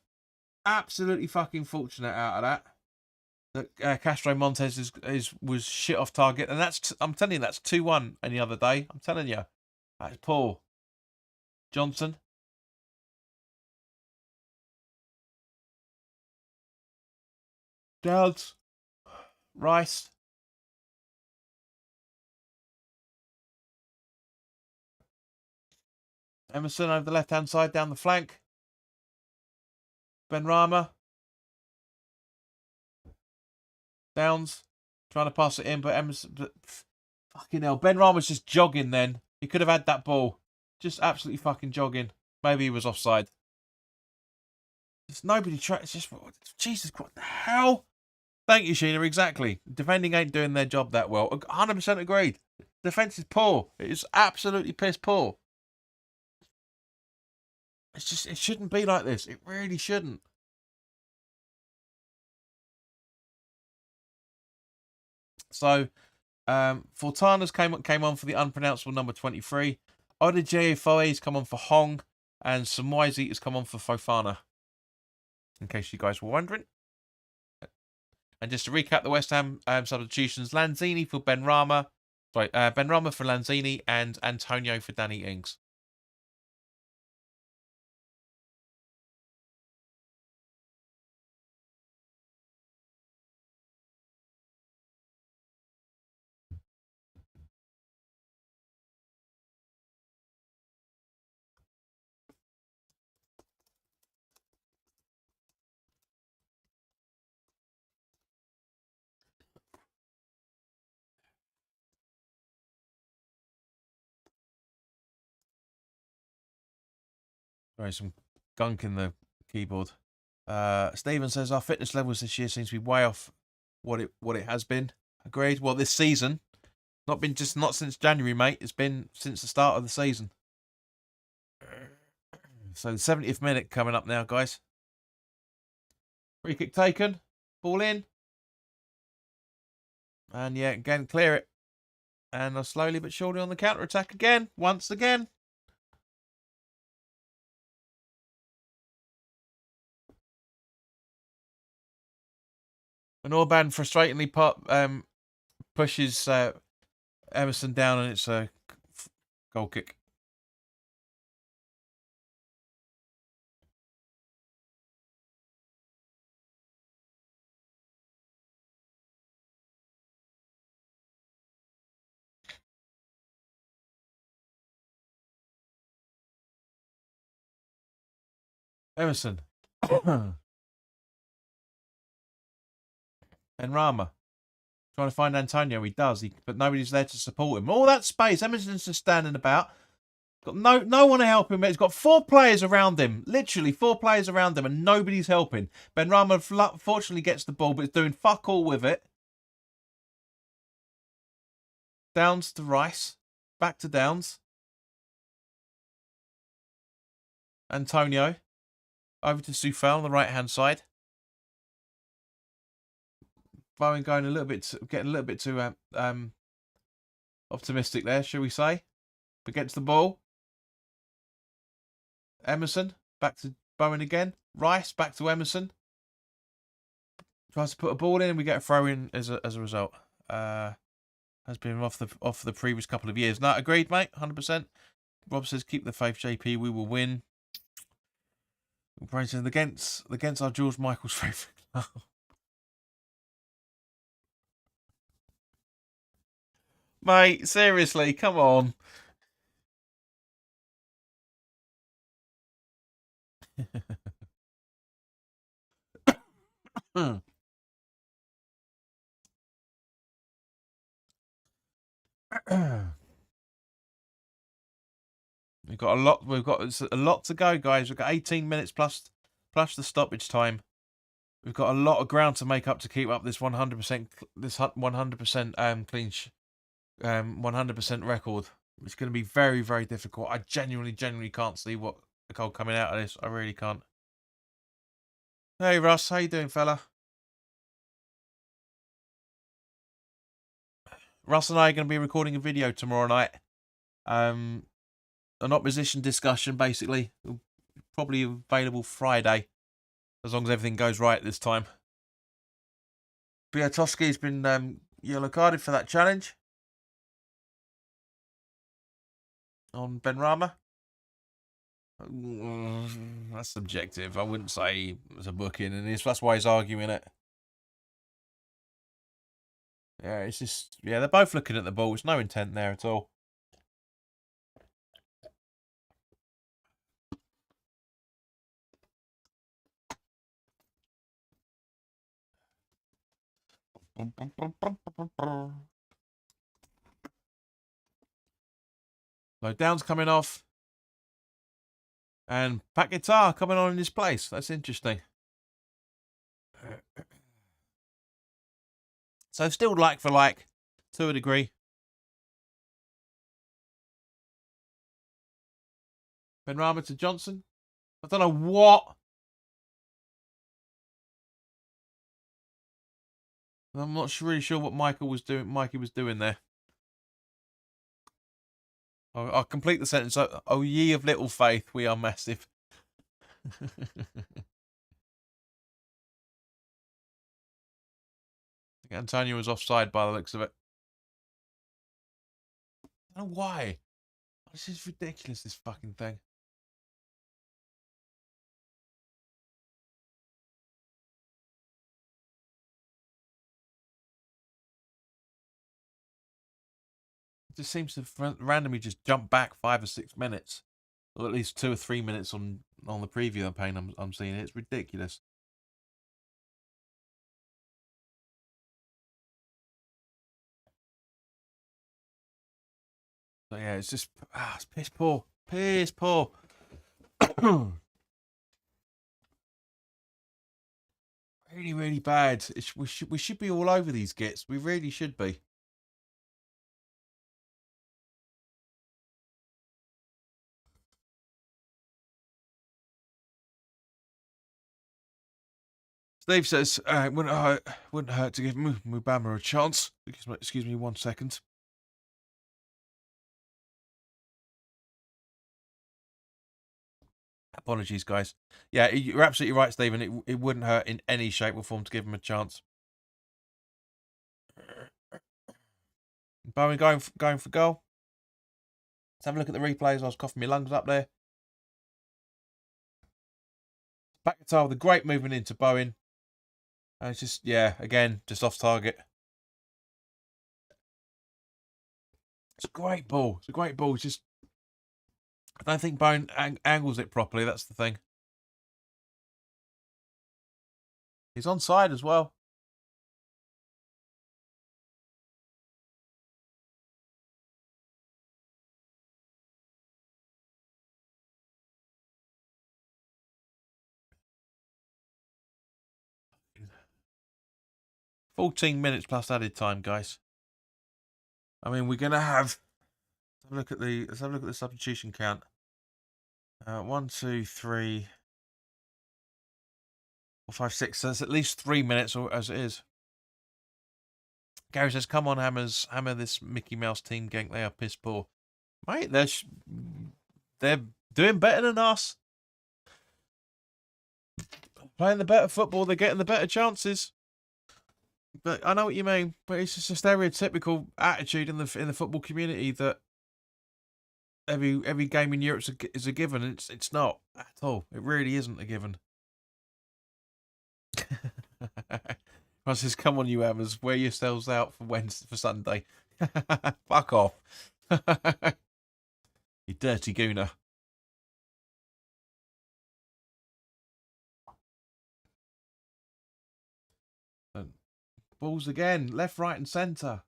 Absolutely fucking fortunate out of that. That Castro Montes was shit off target. And I'm telling you, that's 2-1 any other day. I'm telling you. That's poor. Johnson. Dowds. Rice. Emerson over the left-hand side, down the flank. Ben Rama. Downs. Trying to pass it in, but Emerson... fucking hell. Ben Rama's just jogging then. He could have had that ball. Just absolutely fucking jogging. Maybe he was offside. There's nobody trying... It's just... Jesus, what the hell? Thank you, Sheena. Exactly. Defending ain't doing their job that well. 100% agreed. Defence is poor. It is absolutely piss poor. It's just... It shouldn't be like this. It really shouldn't. So, Fortana's came on for the unpronounceable number 23. Odeje Foe's come on for Hong. And Samwise has come on for Fofana. In case you guys were wondering. And just to recap the West Ham substitutions, Lanzini for Ben Rama. Sorry, Ben Rama for Lanzini and Antonio for Danny Ings. Sorry, some gunk in the keyboard. Stephen says our fitness levels this year seems to be way off what it has been. Agreed. Well, this season, not since January, mate. It's been since the start of the season. So the 70th minute coming up now, guys. Free kick taken, ball in, and yeah, again clear it, and slowly but surely on the counter attack again, once again. And Orban frustratingly pushes Emerson down, and it's a goal kick. Emerson. And Rama. Trying to find Antonio. He does, but nobody's there to support him. All that space. Emerson's just standing about. Got no one to help him. He's got 4 players around him. Literally 4 players around him, and nobody's helping. Ben Rama fortunately gets the ball, but is doing fuck all with it. Downs to Rice. Back to Downs. Antonio. Over to Soufal on the right-hand side. Bowen going getting a little bit too optimistic there, shall we say? But gets the ball. Emerson back to Bowen again. Rice back to Emerson. Tries to put a ball in, and we get a throw in as a result. Has been off the previous couple of years. No, agreed, mate. 100%. Rob says keep the faith, JP. We will win. Brayson against our George Michael's favourite club. Mate, seriously, come on. We've got a lot to go, guys. We've got 18 minutes plus the stoppage time. We've got a lot of ground to make up to keep up this 100% clean 100% record. It's going to be very, very difficult. I genuinely can't see what the goal coming out of this. I really can't. Hey Russ, how you doing, fella? Russ and I are going to be recording a video tomorrow night. An opposition discussion, basically. Probably available Friday, as long as everything goes right this time. Biatowski's been yellow carded for that challenge on Benrahma. That's subjective. I wouldn't say it was a booking, and that's why he's arguing it. Yeah, it's just, yeah, they're both looking at the ball. There's no intent there at all. So Downs coming off. And Pat Guitar coming on in his place. That's interesting. So still like for like, to a degree. Benrahma to Johnson. I don't know what. I'm not really sure what Mikey was doing there. I'll complete the sentence. Oh, ye of little faith, we are massive. Antonio was offside by the looks of it. I don't know why. This is ridiculous, this fucking thing. It just seems to randomly just jump back 5 or 6 minutes. Or at least 2 or 3 minutes on the preview campaign I'm seeing. It's ridiculous. So yeah, it's just it's piss poor. Piss poor. Really, really bad. We should be all over these gits. We really should be. Steve says, wouldn't hurt to give Mubama a chance. Excuse me 1 second. Apologies, guys. Yeah, you're absolutely right, Stephen. It wouldn't hurt in any shape or form to give him a chance. Bowen going for goal. Let's have a look at the replays. I was coughing my lungs up there. Back to with a great movement into Bowen. And it's just, yeah, again, just off target. It's a great ball. It's a great ball. It's just, I don't think Bowen angles it properly. That's the thing. He's onside as well. "14 minutes plus added time, guys. I mean, we're gonna have. Let's have a look at the substitution count. 1, 2, 3, 4, 5, 6. So that's at least 3 minutes, or as it is. Gary says, "Come on, hammer this Mickey Mouse team gang. They are piss poor, mate. They're doing better than us. Playing the better football, they're getting the better chances." But I know what you mean. But it's just a stereotypical attitude in the football community that every game in Europe is a given. It's not at all. It really isn't a given. I says, "Come on, you hammers, wear yourselves out for Sunday." Fuck off, you dirty gooner. Balls again, left, right, and centre.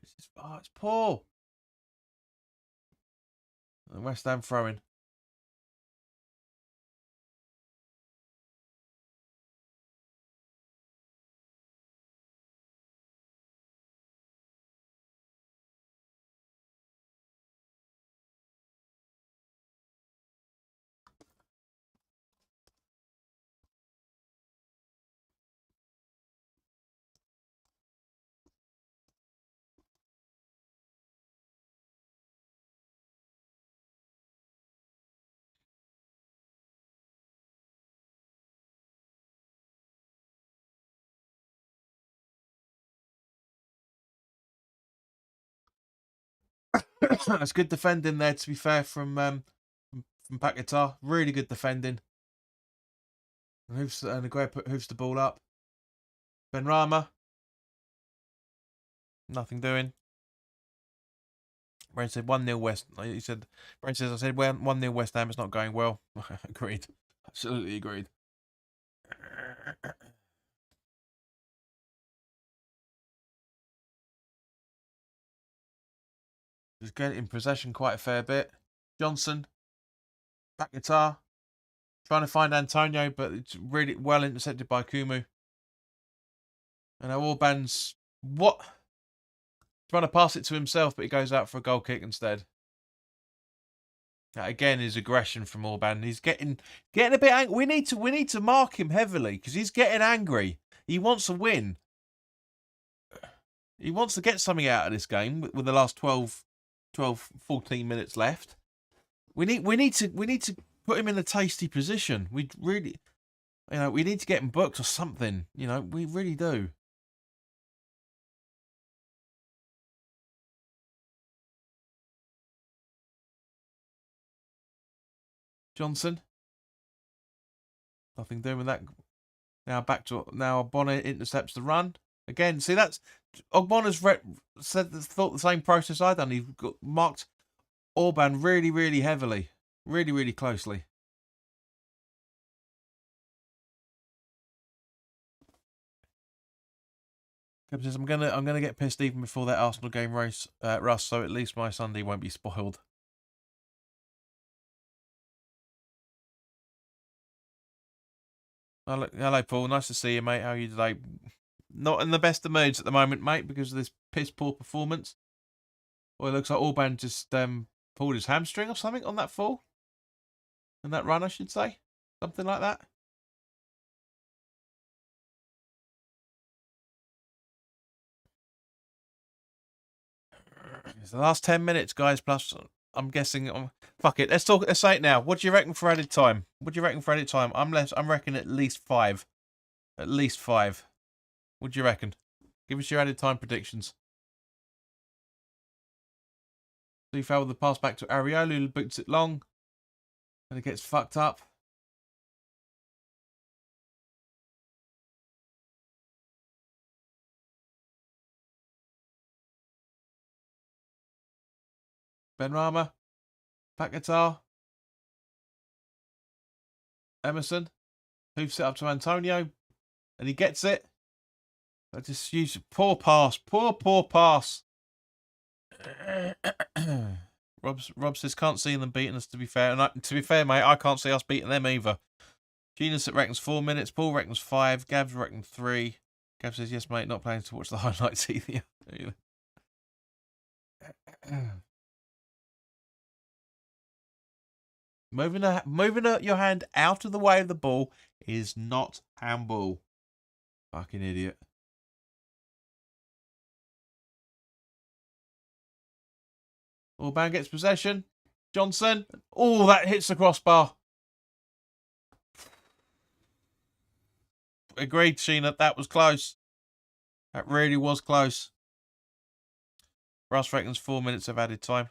It's poor. And West Ham throwing. That's good defending there, to be fair, from Paquetá. Really good defending. And Aguero hoofs the ball up. Benrahma. Nothing doing. Brain said 1-0 West. He said, Brain says, I said 1-0 West Ham. It's not going well. Agreed. Absolutely agreed. He's getting in possession quite a fair bit. Johnson. Back guitar. Trying to find Antonio, but it's really well intercepted by Kumu. And now Orban's trying to pass it to himself, but he goes out for a goal kick instead. That again is aggression from Orban. He's getting a bit angry. We need to mark him heavily because he's getting angry. He wants a win. He wants to get something out of this game with the last 12, 14 minutes left. We need to put him in a tasty position. We really, we need to get him booked or something. We really do. Johnson. Nothing doing with that. Now Bonner intercepts the run. Again, see, that's Ogbonna's thought the same process I done. He got marked Orban really, really heavily. Really, really closely. Says, I'm gonna get pissed even before that Arsenal game, Russ, so at least my Sunday won't be spoiled. Hello, Paul. Nice to see you, mate. How are you today? Not in the best of moods at the moment, mate, because of this piss poor performance. Well, it looks like Orban just pulled his hamstring or something on that fall. On that run, I should say. Something like that. It's the last 10 minutes, guys, plus I'm guessing fuck it. Let's say it now. What do you reckon for added time? What do you reckon for added time? I'm reckoning at least 5. At least 5. What do you reckon? Give us your added time predictions. So you fell with the pass back to Areola, who boots it long. And it gets fucked up. Benrahma. Paquetá. Emerson. Hoofs it up to Antonio. And he gets it. I just use poor pass. Poor pass. Rob says can't see them beating us, to be fair. And to be fair, mate, I can't see us beating them either. Genus reckons 4 minutes. Paul reckons 5. Gavs reckons 3. Gav says yes, mate, not planning to watch the highlights either. Moving your hand out of the way of the ball is not handball. Fucking idiot. Orban gets possession. Johnson. Oh, that hits the crossbar. Agreed, Sheena. That was close. That really was close. Russ reckons 4 minutes of added time.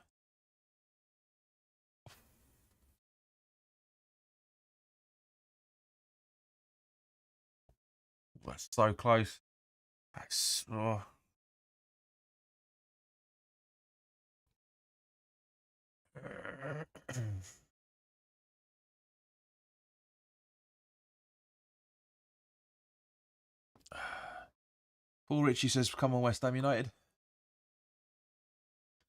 That's so close. That's... Oh. Paul Ritchie says, come on, West Ham United.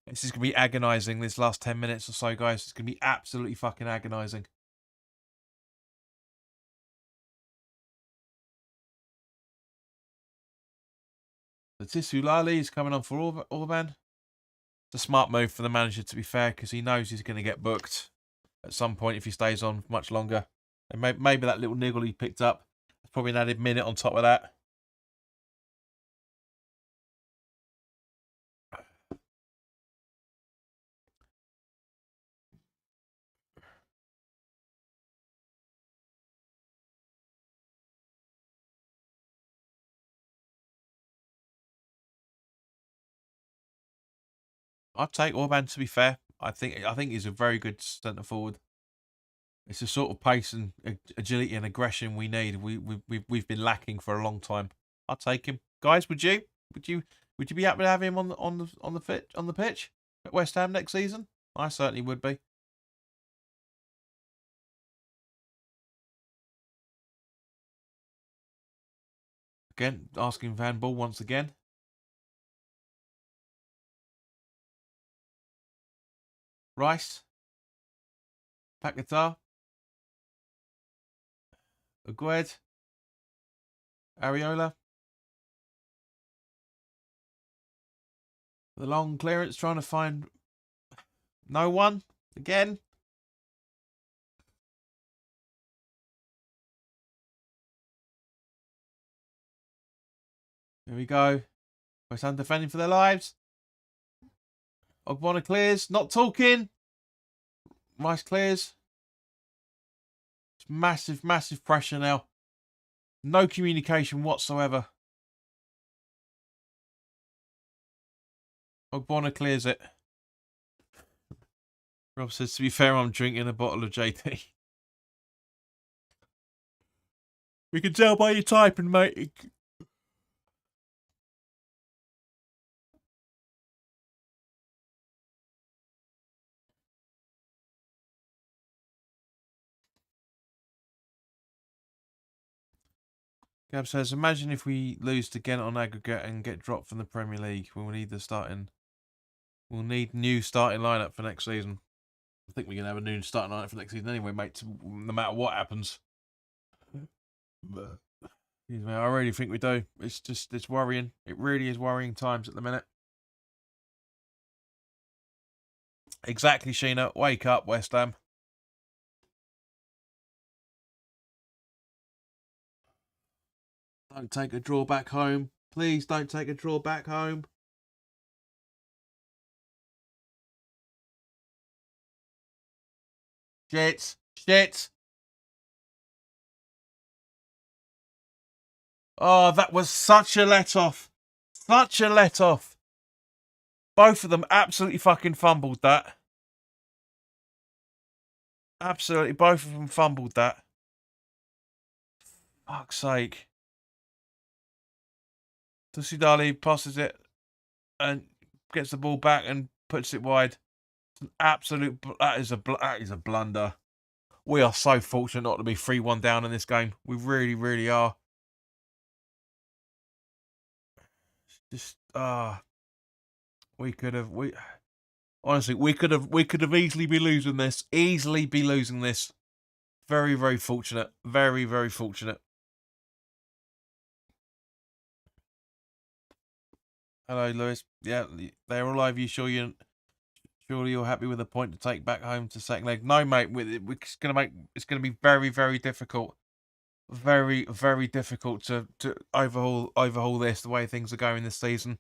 This is going to be agonising, this last 10 minutes or so, guys. It's going to be absolutely fucking agonising. The Tisu Lali is coming on for Orban. It's a smart move for the manager, to be fair, because he knows he's going to get booked at some point if he stays on much longer. And maybe that little niggle he picked up, probably an added minute on top of that. I'd take Orban, to be fair. I think he's a very good centre forward. It's the sort of pace and agility and aggression we need. We've been lacking for a long time. I'd take him, guys. Would you be happy to have him on the pitch at West Ham next season? I certainly would be. Again, asking Van Ball once again. Rice. Paquetá. Agued. Areola. The long clearance, trying to find no one again. Here we go. West Ham defending for their lives. Ogbonna clears, not talking. Rice clears. It's massive pressure now. No communication whatsoever. Ogbonna clears it. Rob says, to be fair, I'm drinking a bottle of JT. We can tell by your typing, mate. Gab says, imagine if we lose to Gent on aggregate and get dropped from the Premier League. We'll need new starting lineup for next season. I think we're going to have a new starting lineup for next season anyway, mate, no matter what happens. Excuse me, I really think we do. It's worrying. It really is worrying times at the minute. Exactly, Sheena. Wake up, West Ham. Don't take a draw back home. Please don't take a draw back home. Shit. Shit. Oh, that was such a let-off. Such a let-off. Both of them absolutely fucking fumbled that. Absolutely, both of them fumbled that. Fuck's sake. Tusidali passes it and gets the ball back and puts it wide. It's an absolute... That is a blunder. We are so fortunate not to be 3-1 down in this game. We really, really are. Just we could have honestly we could have easily be losing this. Easily be losing this. Very, very fortunate. Very, very fortunate. Hello, Lewis. Yeah, they're all over you. Surely you're happy with a point to take back home to second leg. No, mate. It's gonna be very, very difficult. Very, very difficult to overhaul this the way things are going this season.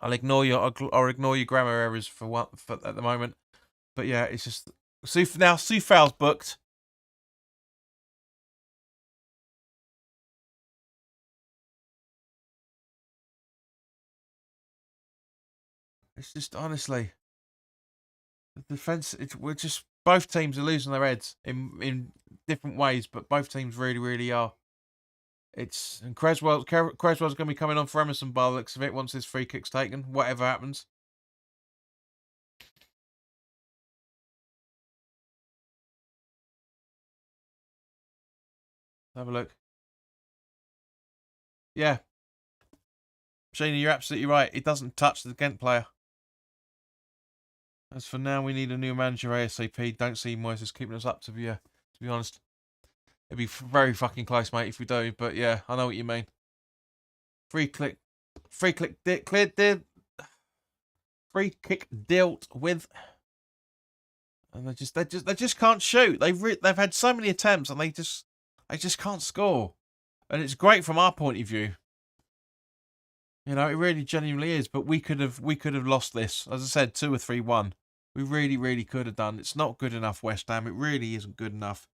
I'll ignore your grammar errors for at the moment. But yeah, it's just now Soufal's booked. It's just honestly the defense. We're just both teams are losing their heads in different ways, but both teams really, really are. And Creswell's going to be coming on for Emerson by the looks of it once this free kick's taken, whatever happens. Have a look. Yeah. Sheena, you're absolutely right. It doesn't touch the Gent player. As for now, we need a new manager ASAP. Don't see Moises keeping us up, to be honest. It'd be very fucking close, mate, if we do. But yeah, I know what you mean. Free kick dealt with, and they just can't shoot. They've had so many attempts and they just can't score. And it's great from our point of view. You know, it really genuinely is. But we could have lost this. As I said, 2 or 3-1. We really, really could have done. It's not good enough, West Ham. It really isn't good enough.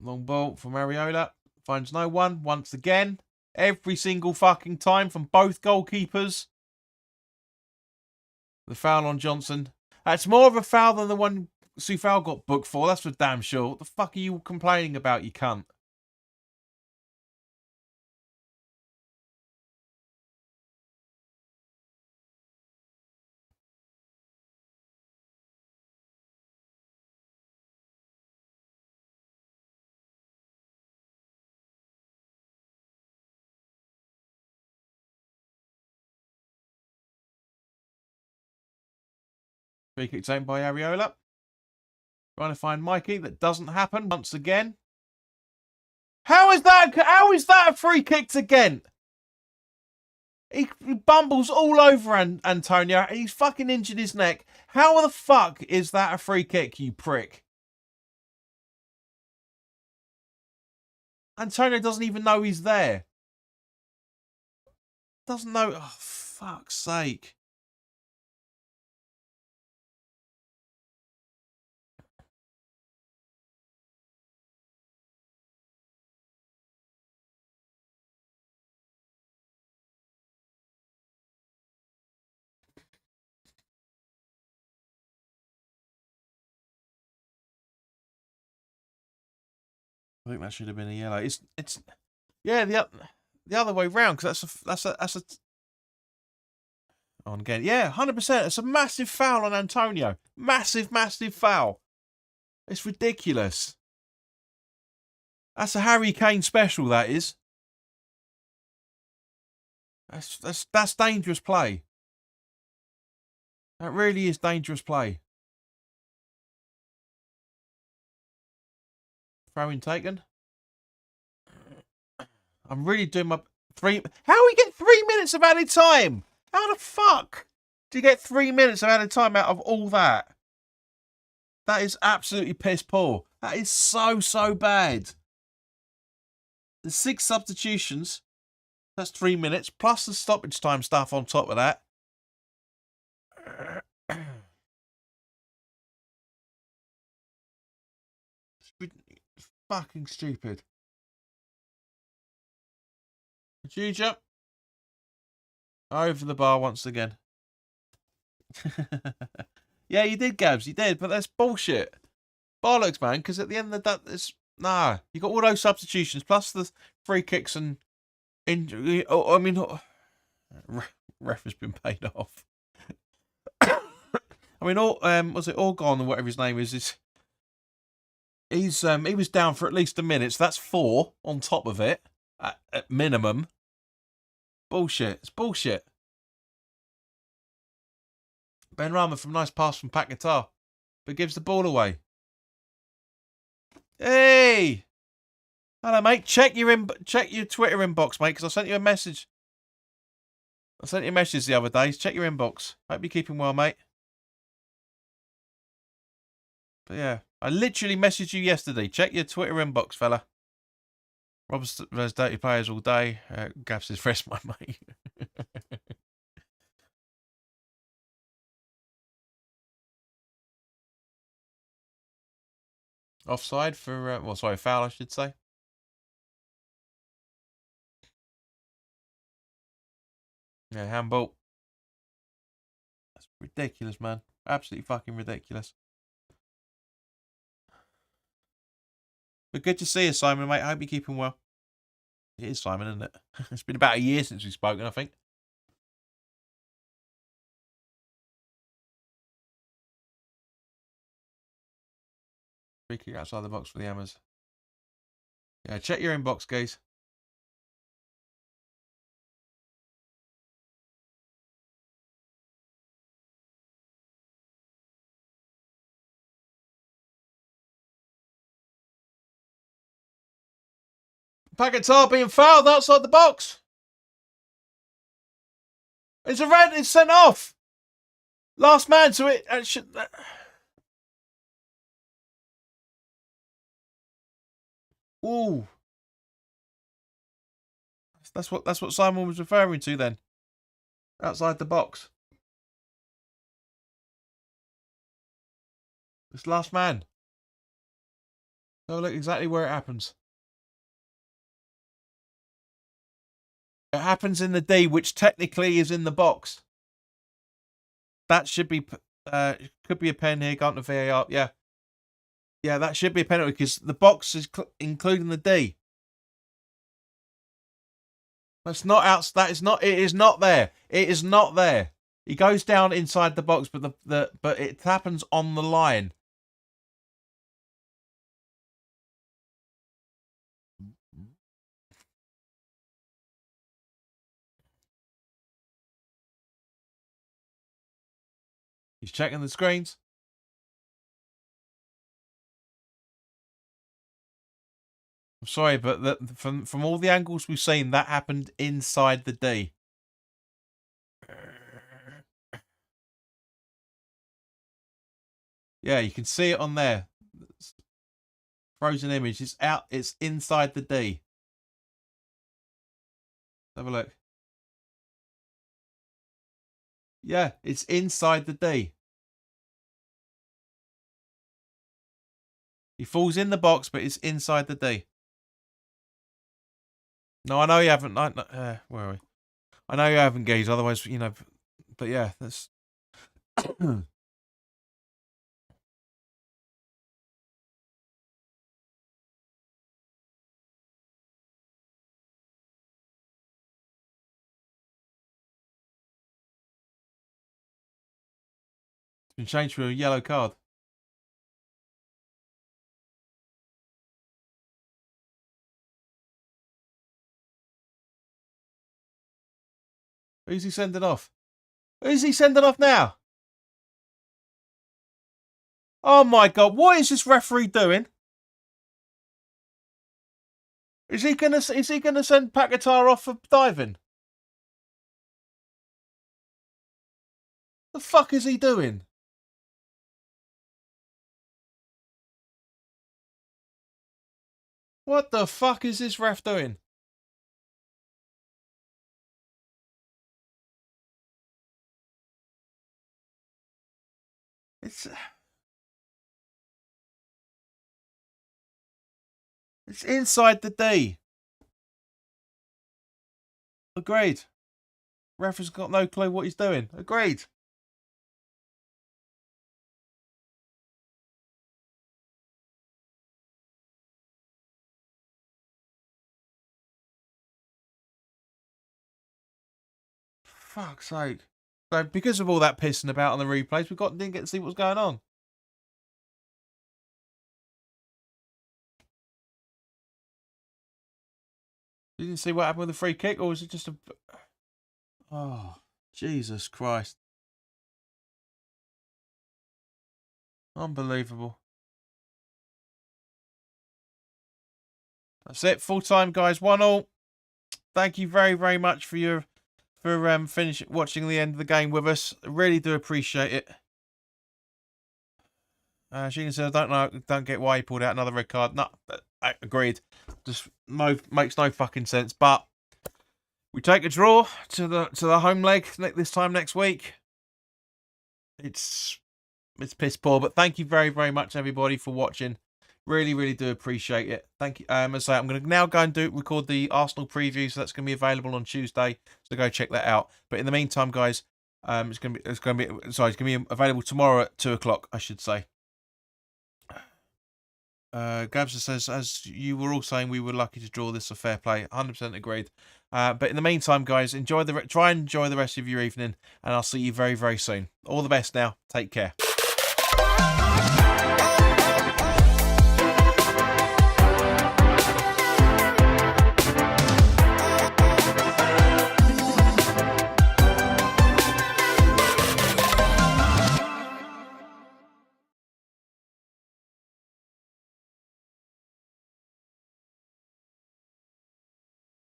Long ball from Areola. Finds no one. Once again. Every single fucking time from both goalkeepers. The foul on Johnson. That's more of a foul than the one Soufal got booked for. That's for damn sure. What the fuck are you complaining about, you cunt? Free kick taken by Areola. Trying to find Mikey. That doesn't happen once again. How is that a free kick to Gent? He bumbles all over Antonio. He's fucking injured his neck. How the fuck is that a free kick, you prick? Antonio doesn't even know he's there. Doesn't know. Oh, fuck's sake. I think that should have been a yellow. It's yeah, the other way round, because that's a on again. Yeah, 100%. It's a massive foul on Antonio. Massive foul. It's ridiculous. That's a Harry Kane special, that is. That's dangerous play. That really is dangerous play. Throw-in taken. I'm really doing my... How we get 3 minutes of added time? How the fuck do you get 3 minutes of added time out of all that? That is absolutely piss poor. That is so bad. The 6 substitutions. That's 3 minutes. Plus the stoppage time stuff on top of that. It's fucking stupid. Juja. Over the bar once again. Yeah, you did, Gabs. You did, but that's bullshit. Bollocks, man. Because at the end of the day, nah. You got all those substitutions plus the free kicks and injury. I mean, ref has been paid off. I mean, was it Orgon or whatever his name is? He was down for at least a minute. So that's 4 on top of it at minimum. Bullshit. It's bullshit. Ben Rama from nice pass from Pat Guitar, but gives the ball away. Hey, hello, mate. Check your Twitter inbox, mate, because I sent you a message. I sent you a message the other day. Check your inbox. Hope you're keeping well, mate. But yeah, I literally messaged you yesterday. Check your Twitter inbox, fella. Rob's there's dirty players all day. Gav says, "Rest my mate." Offside for, foul, I should say. Yeah, handball. That's ridiculous, man. Absolutely fucking ridiculous. But good to see you, Simon, mate. I hope you're keeping well. It is Simon, isn't it? It's been about a year since we've spoken, I think. Free kick outside the box for the Hammers. Yeah, check your inbox, guys. Paquetá being fouled outside the box. It's a red. It's sent off. Last man to it. Ooh. That's what Simon was referring to then. Outside the box. It's last man. So look exactly where it happens. It happens in the D, which technically is in the box. That should be, could be a pen here, gone to VAR. Yeah. Yeah, that should be a penalty because the box is including the D. That's not out. That is not. It is not there. It is not there. He goes down inside the box, but but it happens on the line. He's checking the screens. I'm sorry, but from all the angles we've seen, that happened inside the D. Yeah, you can see it on there. Frozen image. It's out. It's inside the D. Have a look. Yeah, it's inside the D. He falls in the box, but it's inside the D. No, I know you haven't. Where are we? I know you haven't, Gaze. Otherwise, you know. But yeah, that's. It's been changed for a yellow card. Who's he sending off? Who's he sending off now? Oh my God, what is this referee doing? Is he gonna send Paquetá off for diving? The fuck is he doing? What the fuck is this ref doing? It's inside the D. Agreed. Ref has got no clue what he's doing. Agreed. Fuck's sake. So because of all that pissing about on the replays, didn't get to see what was going on. You didn't see what happened with the free kick, or was it just a... Oh, Jesus Christ. Unbelievable. That's it. Full time, guys. 1-1. Thank you very, very much for watching the end of the game with us. I really do appreciate it. She said, don't get why he pulled out another red card. No, I agreed. Just makes no fucking sense. But we take a draw to the home leg this time next week. It's piss poor, but thank you very, very much everybody for watching. Really, really do appreciate it. Thank you. As I say, I'm going to now go and record the Arsenal preview, so that's going to be available on Tuesday. So go check that out. But in the meantime, guys, it's going to be available tomorrow at 2:00, I should say. Gabs says, as you were all saying, we were lucky to draw this, a fair play. 100% agreed. But in the meantime, guys, try and enjoy the rest of your evening, and I'll see you very, very soon. All the best now. Take care.